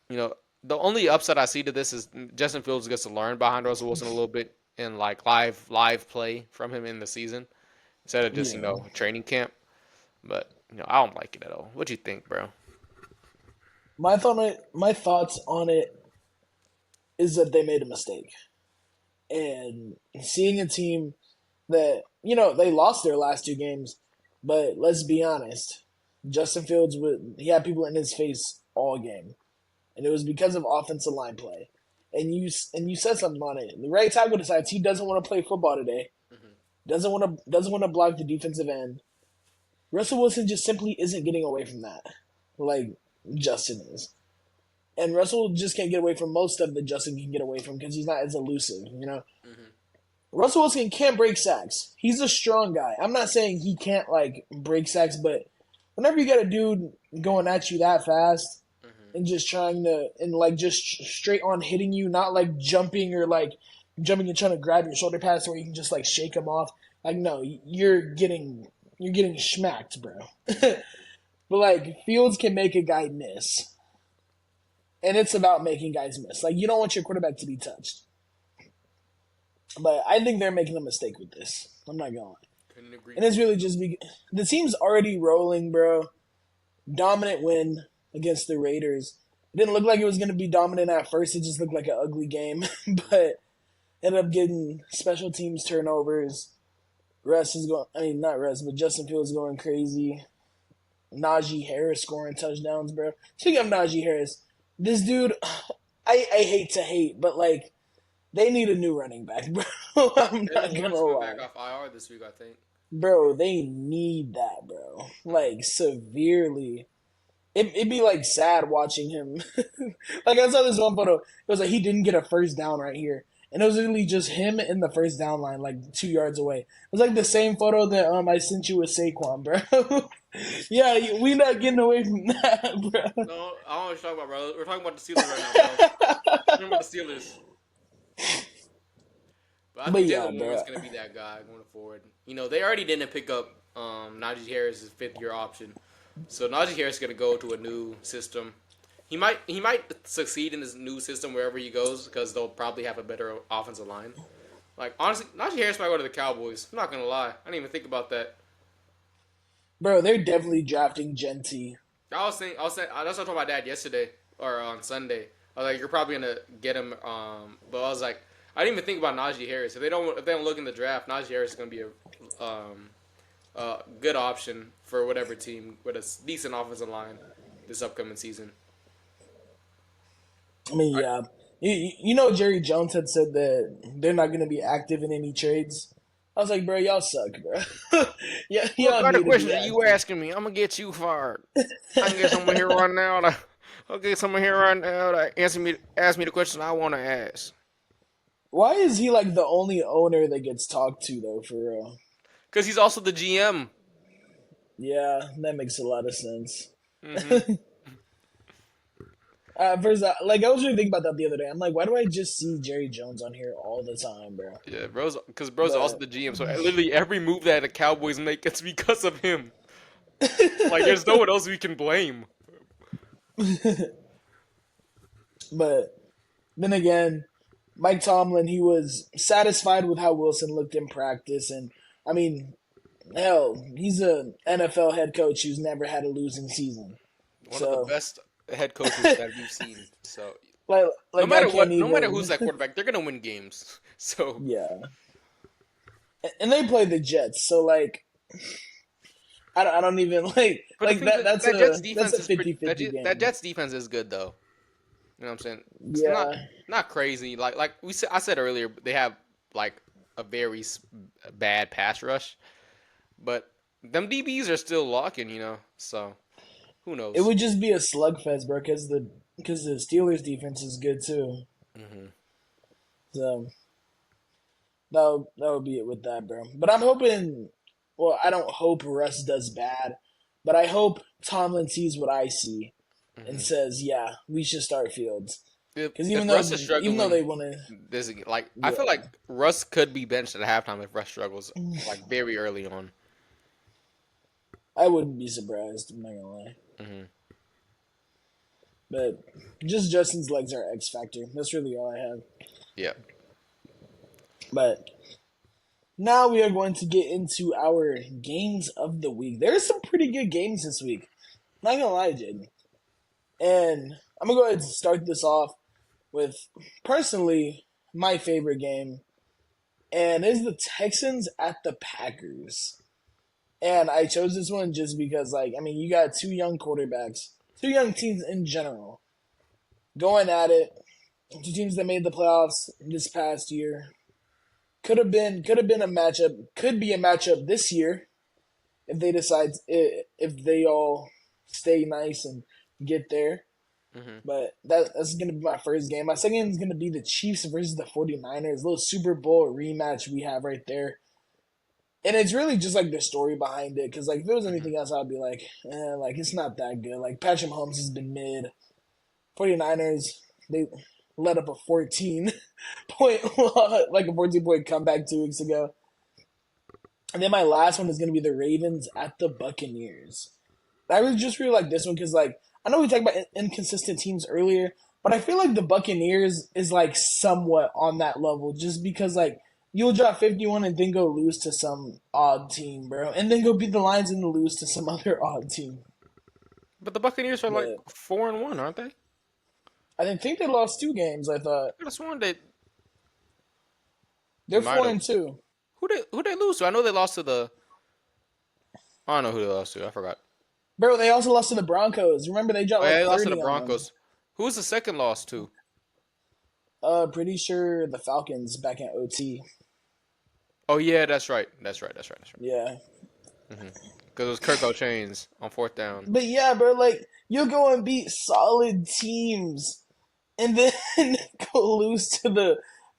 the only upside I see to this is Justin Fields gets to learn behind Russell Wilson a little bit and like live play from him in the season instead of just Yeah. training camp. But I don't like it at all. What do you think, bro? My thoughts on it is that they made a mistake. And seeing a team that, they lost their last 2 games, but let's be honest, Justin Fields he had people in his face all game, and it was because of offensive line play. And you said something on it. The right tackle decides he doesn't want to play football today. Doesn't want to block the defensive end. Russell Wilson just simply isn't getting away from that, like Justin is. And Russell just can't get away from most stuff that Justin can get away from because he's not as elusive. Mm-hmm. Russell Wilson can't break sacks. He's a strong guy. I'm not saying he can't like break sacks, but whenever you got a dude going at you that fast Mm-hmm. and just trying to and like just straight on hitting you, not like jumping or like jumping and trying to grab your shoulder pads where you can just like shake him off. Like no, you're getting smacked, bro. But like Fields can make a guy miss, and it's about making guys miss. Like you don't want your quarterback to be touched. But I think they're making a mistake with this. I'm not gonna lie. Couldn't agree And it's more. really just the team's already rolling, bro. Dominant win against the Raiders. It didn't look like it was gonna be dominant at first. It just looked like an ugly game, but ended up getting special teams turnovers. Russ is going. I mean, not Russ, but Justin Fields going crazy. Najee Harris scoring touchdowns, bro. Speaking of Najee Harris, this dude, I hate to hate, but like they need a new running back, bro. I'm not Jalen gonna Warren's coming back lie. off IR this week, I think. Bro, they need that, bro. Hmm. Like severely. It'd be like sad watching him. Like I saw this one photo. It was like he didn't get a first down right here, and it was literally just him in the first down line, like 2 yards away. It was like the same photo that I sent you with Saquon, bro. Yeah, we not getting away from that, bro. No, I don't know what you're talking about, bro. We're talking about the Steelers right now, bro. We're talking about the Steelers. But I But think yeah, Jalen Warren's bro. gonna be that guy going forward. You know, they already didn't pick up Najee Harris's fifth year option, so Najee Harris is gonna go to a new system. He might succeed in this new system wherever he goes because they'll probably have a better offensive line. Like honestly, Najee Harris might go to the Cowboys. I'm not gonna lie. I didn't even think about that. Bro, they're definitely drafting Genty. I was saying that's what I told my dad yesterday or on Sunday. I was like, you're probably gonna get him. But I was like, I didn't even think about Najee Harris. If they don't look in the draft, Najee Harris is gonna be a good option for whatever team with a decent offensive line this upcoming season. I mean, I, yeah. You know, Jerry Jones had said that they're not going to be active in any trades. I was like, bro, y'all suck, bro. Yeah, what y'all kind of need to be questions are you active. asking me? I'm gonna get you fired. I can get someone here right now. I'll get someone here right now to ask me the question I want to ask. Why is he like the only owner that gets talked to though? For real? Cause he's also the GM. Yeah, that makes a lot of sense. Hmm. First, like I was really thinking about that the other day. I'm like, why do I just see Jerry Jones on here all the time, bro? Yeah, because bro's also But the GM. So literally every move that the Cowboys make, it's because of him. Like there's no one else we can blame. but then again, Mike Tomlin, he was satisfied with how Wilson looked in practice, and I mean, hell, he's an NFL head coach who's never had a losing season. One of the So, best head coaches that we've seen. So like, no like I matter can't what, no matter even. who's that quarterback, they're gonna win games. So Yeah, and they play the Jets, so like, I don't even but the like thing that. that That's that Jets a defense is pretty. 50-50 That game. Jets defense is good though. You know what I'm saying? It's not Yeah, not crazy. Like I said earlier, they have like a very bad pass rush, but them DBs are still locking. You know, so who it knows? would just be a slugfest, bro, because the Steelers defense is good too. Hmm. So that would be it with that, bro. But I'm hoping. Well, I don't hope Russ does bad, but I hope Tomlin sees what I see and Hmm. says, "Yeah, we should start Fields." Because If Russ is even though they struggling, want to, this like I feel yeah, like Russ could be benched at halftime if Russ struggles like very early on. I wouldn't be surprised. I'm not gonna lie, Hmm. but just Justin's legs are X factor. That's really all I have. Yeah. But now we are going to get into our games of the week. There's some pretty good games this week. Not gonna lie, Jaden. And I'm gonna go ahead and start this off with personally my favorite game, and it's the Texans at the Packers. And I chose this one just because, like, I mean, you got two young quarterbacks, two young teams in general, going at it. Two teams that made the playoffs this past year. Could have been a matchup. Could be a matchup this year if they decide if they all stay nice and get there. Hmm. But that's going to be my first game. My second game is going to be the Chiefs versus the 49ers. Little Super Bowl rematch we have right there. And it's really just like the story behind it. Because like if there was Hmm. anything else, I'd be like it's not that good. Like Patrick Mahomes has been mid. 49ers, they let up a 14 point, like a 14-point comeback 2 weeks ago. And then my last one is going to be the Ravens at the Buccaneers. I really like this one because like I know we talked about inconsistent teams earlier, but I feel like the Buccaneers is like somewhat on that level just because like you'll drop 51 and then go lose to some odd team, bro, and then go beat the Lions and lose to some other odd team. But the Buccaneers are like But 4-1, aren't they? I think they lost 2 games. I thought I could have sworn they they're might four have. and two, Who they lose to? I know they lost to the. I don't know who they lost to. I forgot. bro. They also lost to the Broncos. Remember they dropped Oh yeah, like they lost to the 30 on them. Broncos. Who was the second loss to? Pretty sure the Falcons back in OT. Oh yeah, that's right. That's right. Yeah. Because it was Kirk Chains on fourth down. But yeah, bro, like you'll go and beat solid teams and then go lose to the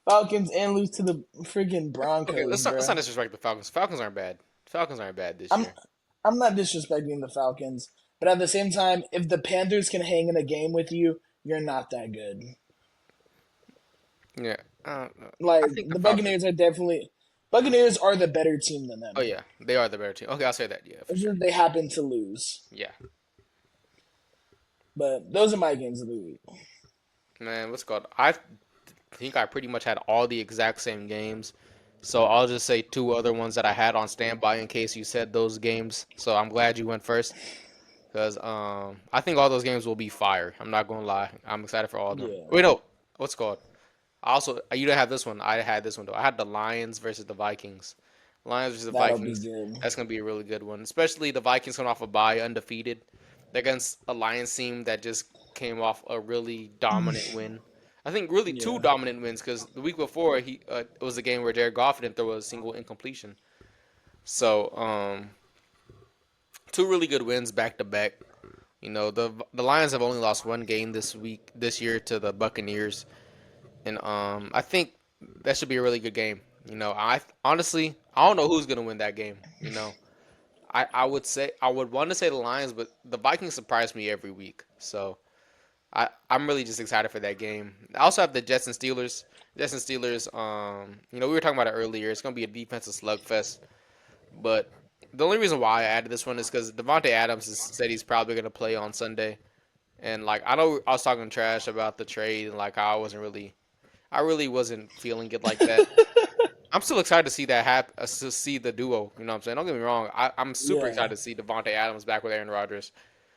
Falcons and lose to the freaking Okay, Broncos, let's not bro. disrespect the Falcons. Falcons aren't bad. Falcons aren't bad this I'm year. I'm not disrespecting the Falcons, but at the same time, if the Panthers can hang in a game with you, you're not that good. Yeah, I don't know. I Like think the the Falcons. Buccaneers are the better team than Oh them. yeah, they are the better team. Okay, I'll say that. Yeah, for It's sure. just they happen to lose. Yeah, But those are my games of the week. man. What's it called? I think I pretty much had all the exact same games. So I'll just say two other ones that I had on standby in case you said those games. So I'm glad you went first because I think all those games will be fire. I'm not gonna lie. I'm excited for all of them. Yeah, Wait, no. What's it called? I also, you didn't have this one. I had this one though. I had the Lions versus the Vikings. Lions versus the that'll be Vikings. good. That's gonna be a really good one, especially the Vikings coming off a bye undefeated against a Lions team that just came off a really dominant win. I think really two Yeah, dominant wins because the week before he it was a game where Jared Goff didn't throw a single incompletion. So two really good wins back to back. You know the Lions have only lost one game this year to the Buccaneers, and I think that should be a really good game. You know, I honestly I don't know who's gonna win that game. You know, I would say I would want to say the Lions, but the Vikings surprise me every week. So I'm really just excited for that game. I also have the Jets and Steelers. Jets and Steelers. You know, we were talking about it earlier. It's gonna be a defensive slugfest. But the only reason why I added this one is because Devontae Adams has said he's probably gonna play on Sunday. And like I know I was talking trash about the trade and like I really wasn't feeling it like that. I'm still excited to see that happen, to see the duo. You know what I'm saying? Don't get me wrong. I'm super excited yeah, to see Devontae Adams back with Aaron Rodgers.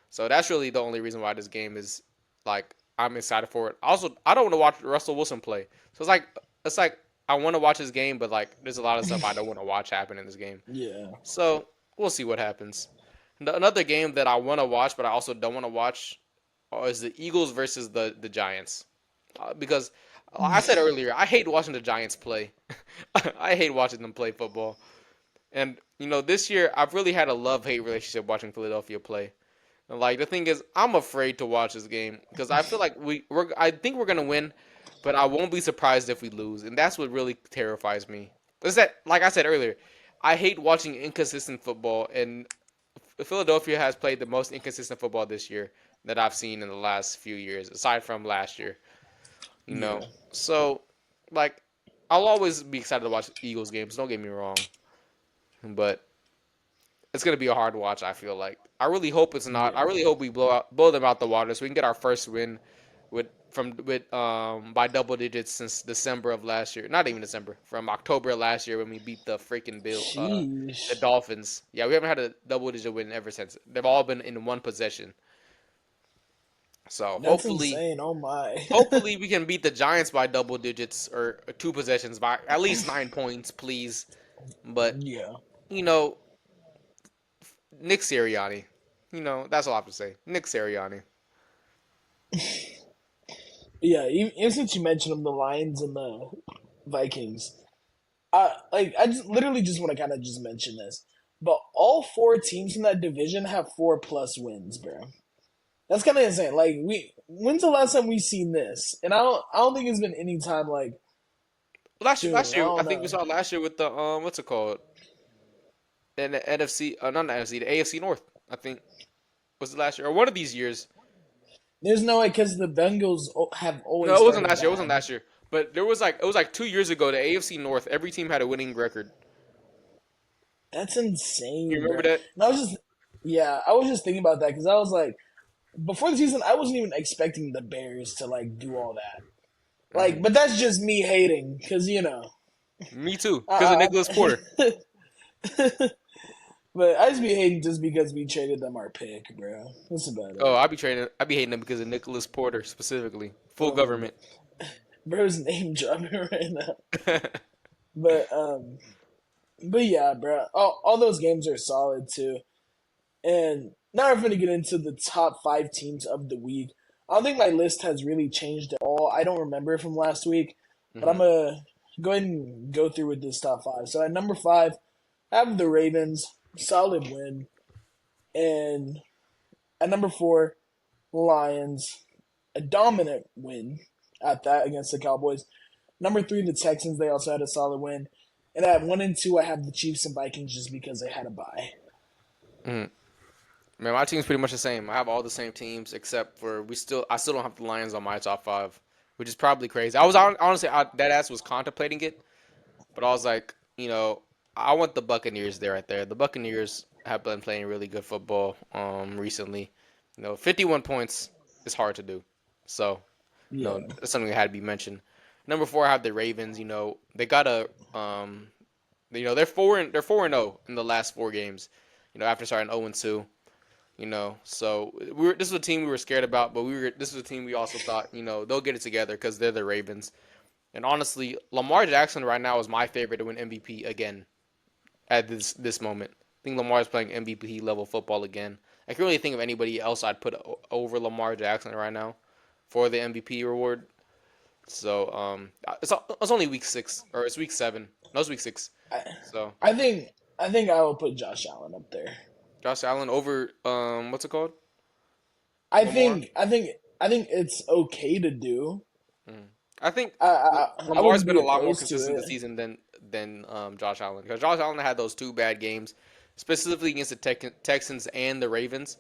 So that's really the only reason why this game is like I'm excited for it. Also, I don't want to watch Russell Wilson play. So it's like I want to watch his game, but like there's a lot of stuff I don't want to watch happen in this game. yeah. So we'll see what happens. Another game that I want to watch, but I also don't want to watch, is the Eagles versus the Giants, because I said earlier I hate watching the Giants play. I hate watching them play football. And you know, this year I've really had a love-hate relationship watching Philadelphia play. And like the thing is, I'm afraid to watch this game because I feel like I think we're gonna win, but I won't be surprised if we lose, and that's what really terrifies me. Is that, like I said earlier, I hate watching inconsistent football, and Philadelphia has played the most inconsistent football this year that I've seen in the last few years, aside from last year. You know, Yeah. so like I'll always be excited to watch Eagles games. Don't get me wrong, but it's gonna be a hard watch. I feel like I really hope it's not. I Yeah. really hope we blow them out the water so we can get our first win with by double digits since December of last year. Not even December, from October of last year when we beat the freaking the Sheesh. Dolphins. Yeah, we haven't had a double digit win ever since. They've all been in one possession. So That's hopefully insane. Oh my. hopefully we can beat the Giants by double digits or two possessions by at least 9 points, please. But Yeah. you know, Nick Sirianni. You know, that's all I have to say. Nick Sirianni. Yeah, even since you mentioned them, the Lions and the Vikings, I just literally just want to kind of just mention this, but all four teams in that division have 4+ wins, bro. That's kind of insane. Like when's the last time we seen this? And I don't think it's been any time like Last soon. I year, I don't think we know. saw last year with the what's it called? In the NFC, not the NFC, the AFC North. I think was it last year or one of these years. There's no way because the Bengals have No, always it wasn't started last year. It wasn't bad. last year. But there was like it was like 2 years ago. The AFC North, every team had a winning record. That's You insane, bro. remember that? And I was just thinking about that because I was like, before the season, I wasn't even expecting the Bears to like do all that. Like, Hmm. but that's just me hating because Me too, because of I, Nicholas Porter. but I just be hating just because we traded them our pick, bro. That's about Oh, it. I be hating them because of Nicholas Porter specifically. Full Oh, government. bro's name dropping right now. But but yeah, bro. All those games are solid too. And now we're gonna get into the top 5 teams of the week. I don't think my list has really changed at all. I don't remember from last week, but I'm Hmm. gonna go ahead and go through with this top five. So at number five, I have the Ravens, solid win, and at number four, Lions, a dominant win at that against the Cowboys. Number three, the Texans. They also had a solid win. And at one and two, I have the Chiefs and Vikings just because they had a bye. Hmm. Man, my team's pretty much the same. I have all the same teams except for I still don't have the Lions on my top five, which is probably crazy. I was honestly, that ass was contemplating it, but I was like, I want the Buccaneers there right there. The Buccaneers have been playing really good football recently. 51 points is hard to do. So, Yeah, that's something that had to be mentioned. Number four, I have the Ravens. They got a they're 4-0 in the last four games. After starting 0-2. So this is a team we were scared about, but this is a team we also thought, they'll get it together because they're the Ravens. And honestly, Lamar Jackson right now is my favorite to win MVP again at this moment. I think Lamar is playing MVP level football again. I can't really think of anybody else I'd put over Lamar Jackson right now for the MVP reward. So it's only week 6 or it's week 7. No, it's week 6. I, So I think I will put Josh Allen up there. Josh Allen over what's it called? I Lamar. think I think I think it's okay to do. Mm. I think I Lamar's wouldn't been be a lot more opposed to consistent it. this season than Josh Allen because Josh Allen had those 2 bad games, specifically against the Texans and the Ravens.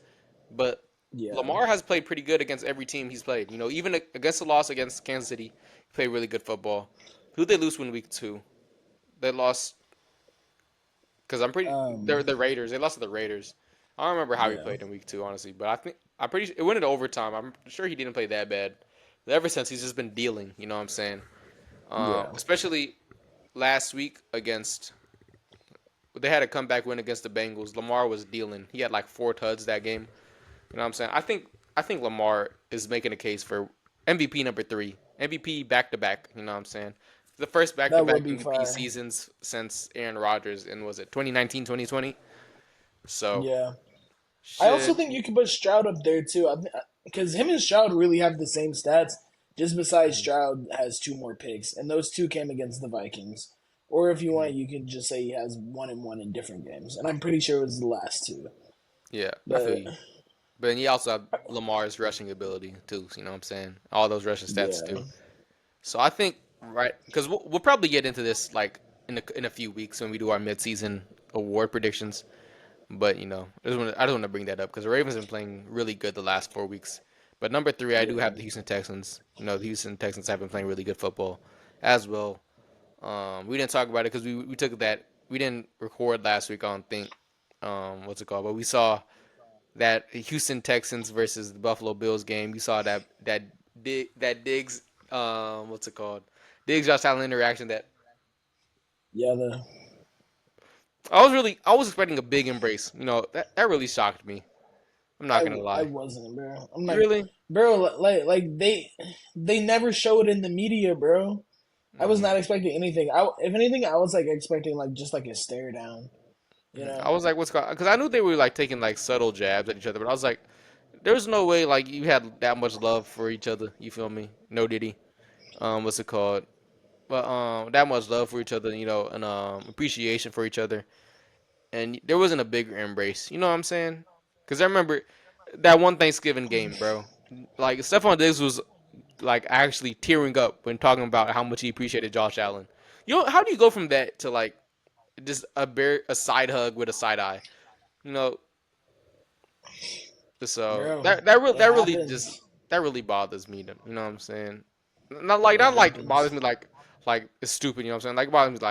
But Yeah. Lamar has played pretty good against every team he's played. Even against the loss against Kansas City, he played really good football. Who did they lose in week 2? They lost because they're Um. the Raiders. They lost to the Raiders. I don't remember how he Yeah. played in week 2, honestly, but I'm pretty it went into overtime. I'm sure he didn't play that bad. But ever since he's just been dealing. You know what I'm saying? Yeah. Especially last week against they had a comeback win against the Bengals. Lamar was dealing. He had like 4 tuds that game. You know what I'm saying? I think Lamar is making a case for MVP number 3, MVP back to back. You know what I'm saying? The first back to That would back be MVP fire. seasons since Aaron Rodgers and was it 2019 2020? So Yeah. I also shit. think you can put Stroud up there too. Because him and Stroud really have the same stats. Just besides Stroud has two more picks, and those two came against the Vikings. Or if you want, you can just say he has 1-1 in different games, and I'm pretty sure it was the last two. Yeah, I feel But you. But then you also have Lamar's rushing ability too. You know what I'm saying? All those rushing stats yeah, too. So I think right because we'll probably get into this like in a few weeks when we do our midseason award predictions. But I just want to bring that up because the Ravens have been playing really good the last 4 weeks. But number 3, I do yeah, have the Houston Texans. The Houston Texans have been playing really good football as well. We didn't talk about it because we took that we didn't record last week. I don't think what's it called, but we saw that Houston Texans versus the Buffalo Bills game. You saw that Diggs what's it called? Diggs Josh Allen interaction that yeah. The I was expecting a big embrace. That really shocked me. I'm not gonna I lie. wasn't, bro. I'm like, Really? bro, like they never showed in the media, bro. I was Hmm. not expecting anything. If anything, I was like expecting like just like a stare down, you I know? was like, what's going? Because I knew they were like taking like subtle jabs at each other, but I was like, there's no way like you had that much love for each other. You feel me? No Diddy. What's it called? But that much love for each other, and appreciation for each other, and there wasn't a bigger embrace. You know what I'm saying? Because I remember that one Thanksgiving game, bro. Like Stephon Diggs was like actually tearing up when talking about how much he appreciated Josh Allen. How do you go from that to like just a side hug with a side eye? You know, so Bro, it that happens. really bothers me. You know what I'm saying? It Not like bothers happens. me like it's stupid. You know what I'm saying? Like it bothers me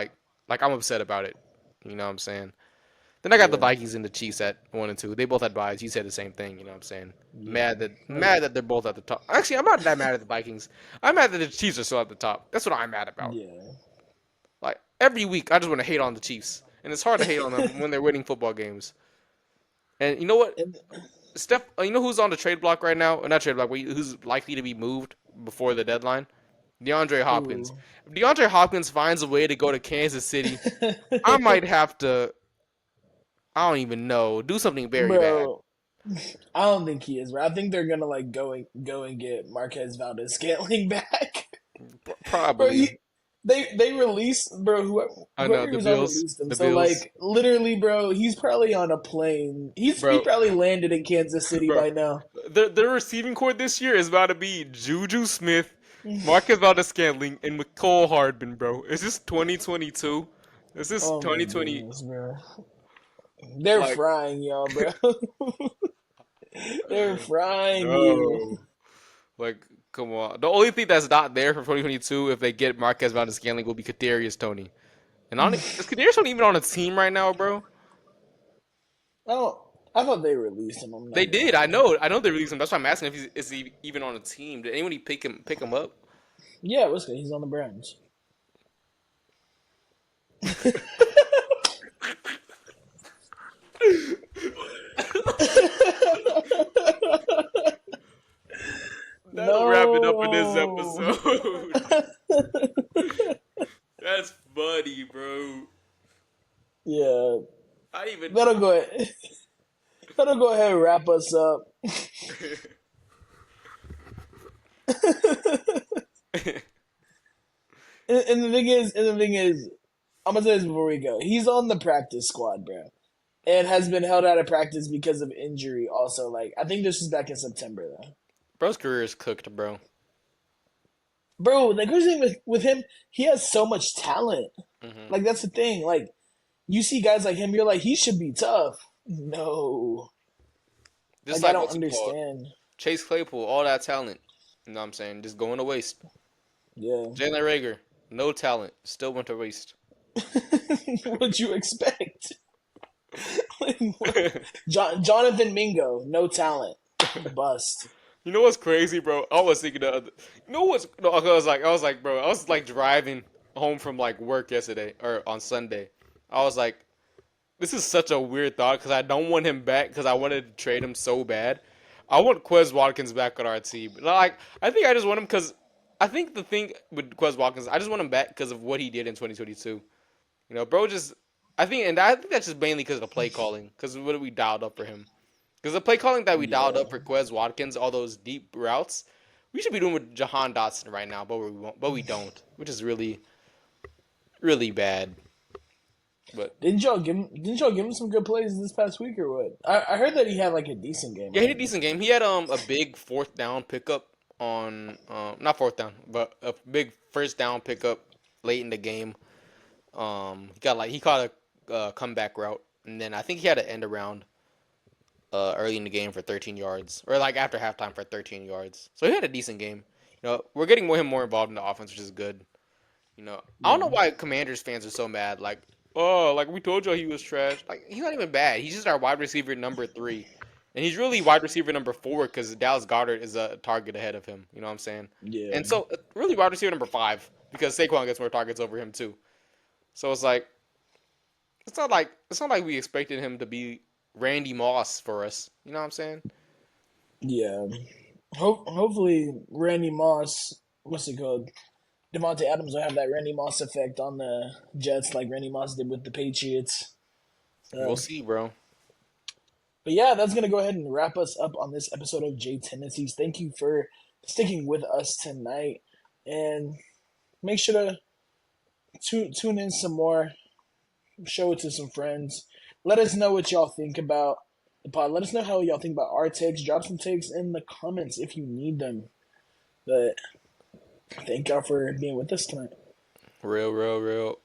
like I'm upset about it. You know what I'm saying? Then I got the Yeah, Vikings and the Chiefs at 1 and 2. They both had buys. You said the same thing. You know what I'm saying? yeah. Mad that they're both at the top. Actually, I'm not that mad at the Vikings. I'm mad that the Chiefs are still at the top. That's what I'm mad about. Yeah. Like every week, I just want to hate on the Chiefs, and it's hard to hate on them when they're winning football games. And you know what? And You know who's on the trade block right now? Or not trade block, but who's likely to be moved before the deadline? DeAndre Hopkins. who? If DeAndre Hopkins finds a way to go to Kansas City, I might have to. I don't even know. Do something very bad. Bro. I don't think he is, bro. I think they're gonna like go and get Marquez Valdez Scantling back. Bro, Probably. they released, bro, I know whoever the was on Bills. released him. The So Bills, like literally, bro, he's probably on a plane. He bro, probably landed in Kansas City bro. by now. Their receiving core this year is about to be Juju Smith, Marcus Valdez-Scantling, and McCole Hardman, bro. Is this 2022? Is this Oh my 2020? goodness, bro. They're Like, frying y'all, bro. They're frying you. no. Like, come on. The only thing that's not there for 2022, if they get Marquez Valdez-Scantling, will be Kadarius Toney. And on is Kadarius Toney even on a team right now, bro? Oh, I thought they released him. I'm They not gonna did. lie. I know they released him. That's why I'm asking if he's is he even on a team. Did anybody pick him up? Yeah, it was good. He's on the Browns. That'll wrap it up for this No. episode. That's funny, bro. Yeah, I even. that'll go. That'll go ahead and wrap us up. And the thing is, I'm gonna say this before we go. He's on the practice squad, bro, and has been held out of practice because of injury. Also, like I think this is back in September though. Bro's career is cooked, bro. Bro, the crazy thing with him, he has so much talent. Hmm. Like that's the thing. Like you see guys like him, you're like he should be tough. No, Just like I like don't what's it called? understand. Chase Claypool, all that talent. You know what I'm saying? Just going to waste. Yeah, Jalen Rager, no talent, still went to waste. what'd you expect? Like, what? Jonathan Mingo, no talent, bust. You know what's crazy, bro? I was thinking the other. You know what's? No, I was like, bro, I was like driving home from like work yesterday or on Sunday. I was like, this is such a weird thought because I don't want him back because I wanted to trade him so bad. I want Quez Watkins back on our team. Like, I think I just want him because I think the thing with Quez Watkins, I just want him back because of what he did in 2022. You know, bro, just I think that's just mainly because of the play calling because what we dialed up for him. Because the play calling that we dialed Yeah, up for Quez Watkins, all those deep routes, we should be doing with Jahan Dotson right now, but we won't, but we don't, which is really really bad. But didn't y'all give him some good plays this past week or what? I heard that he had like a decent game, yeah, he right? had a decent game. He had a big fourth down pickup on not fourth down, but a big first down pickup late in the game. He got like he caught a comeback route, and then I think he had an end around early in the game for 13 yards, or like after halftime for 13 yards. So he had a decent game. You know, we're getting him more involved in the offense, which is good. You know, I don't know Yeah, why Commanders fans are so mad. Like, oh, like we told you he was trash. Like he's not even bad. He's just our wide receiver number 3, and he's really wide receiver number 4 because Dallas Goddard is a target ahead of him. You know what I'm saying? yeah, And so really wide receiver number 5 because Saquon gets more targets over him too. So it's like it's not like we expected him to be Randy Moss for us. You know what I'm saying? yeah. Hopefully Randy Moss, what's it called? Devontae Adams will have that Randy Moss effect on the Jets, like Randy Moss did with the Patriots. We'll So, see, bro. but yeah, that's gonna go ahead and wrap us up on this episode of J Tendencies. Thank you for sticking with us tonight, and make sure to tune in some more. Show it to some friends. Let us know what y'all think about the pod. Let us know how y'all think about our takes. Drop some takes in the comments if you need them. But thank y'all for being with us tonight. Real, real, real.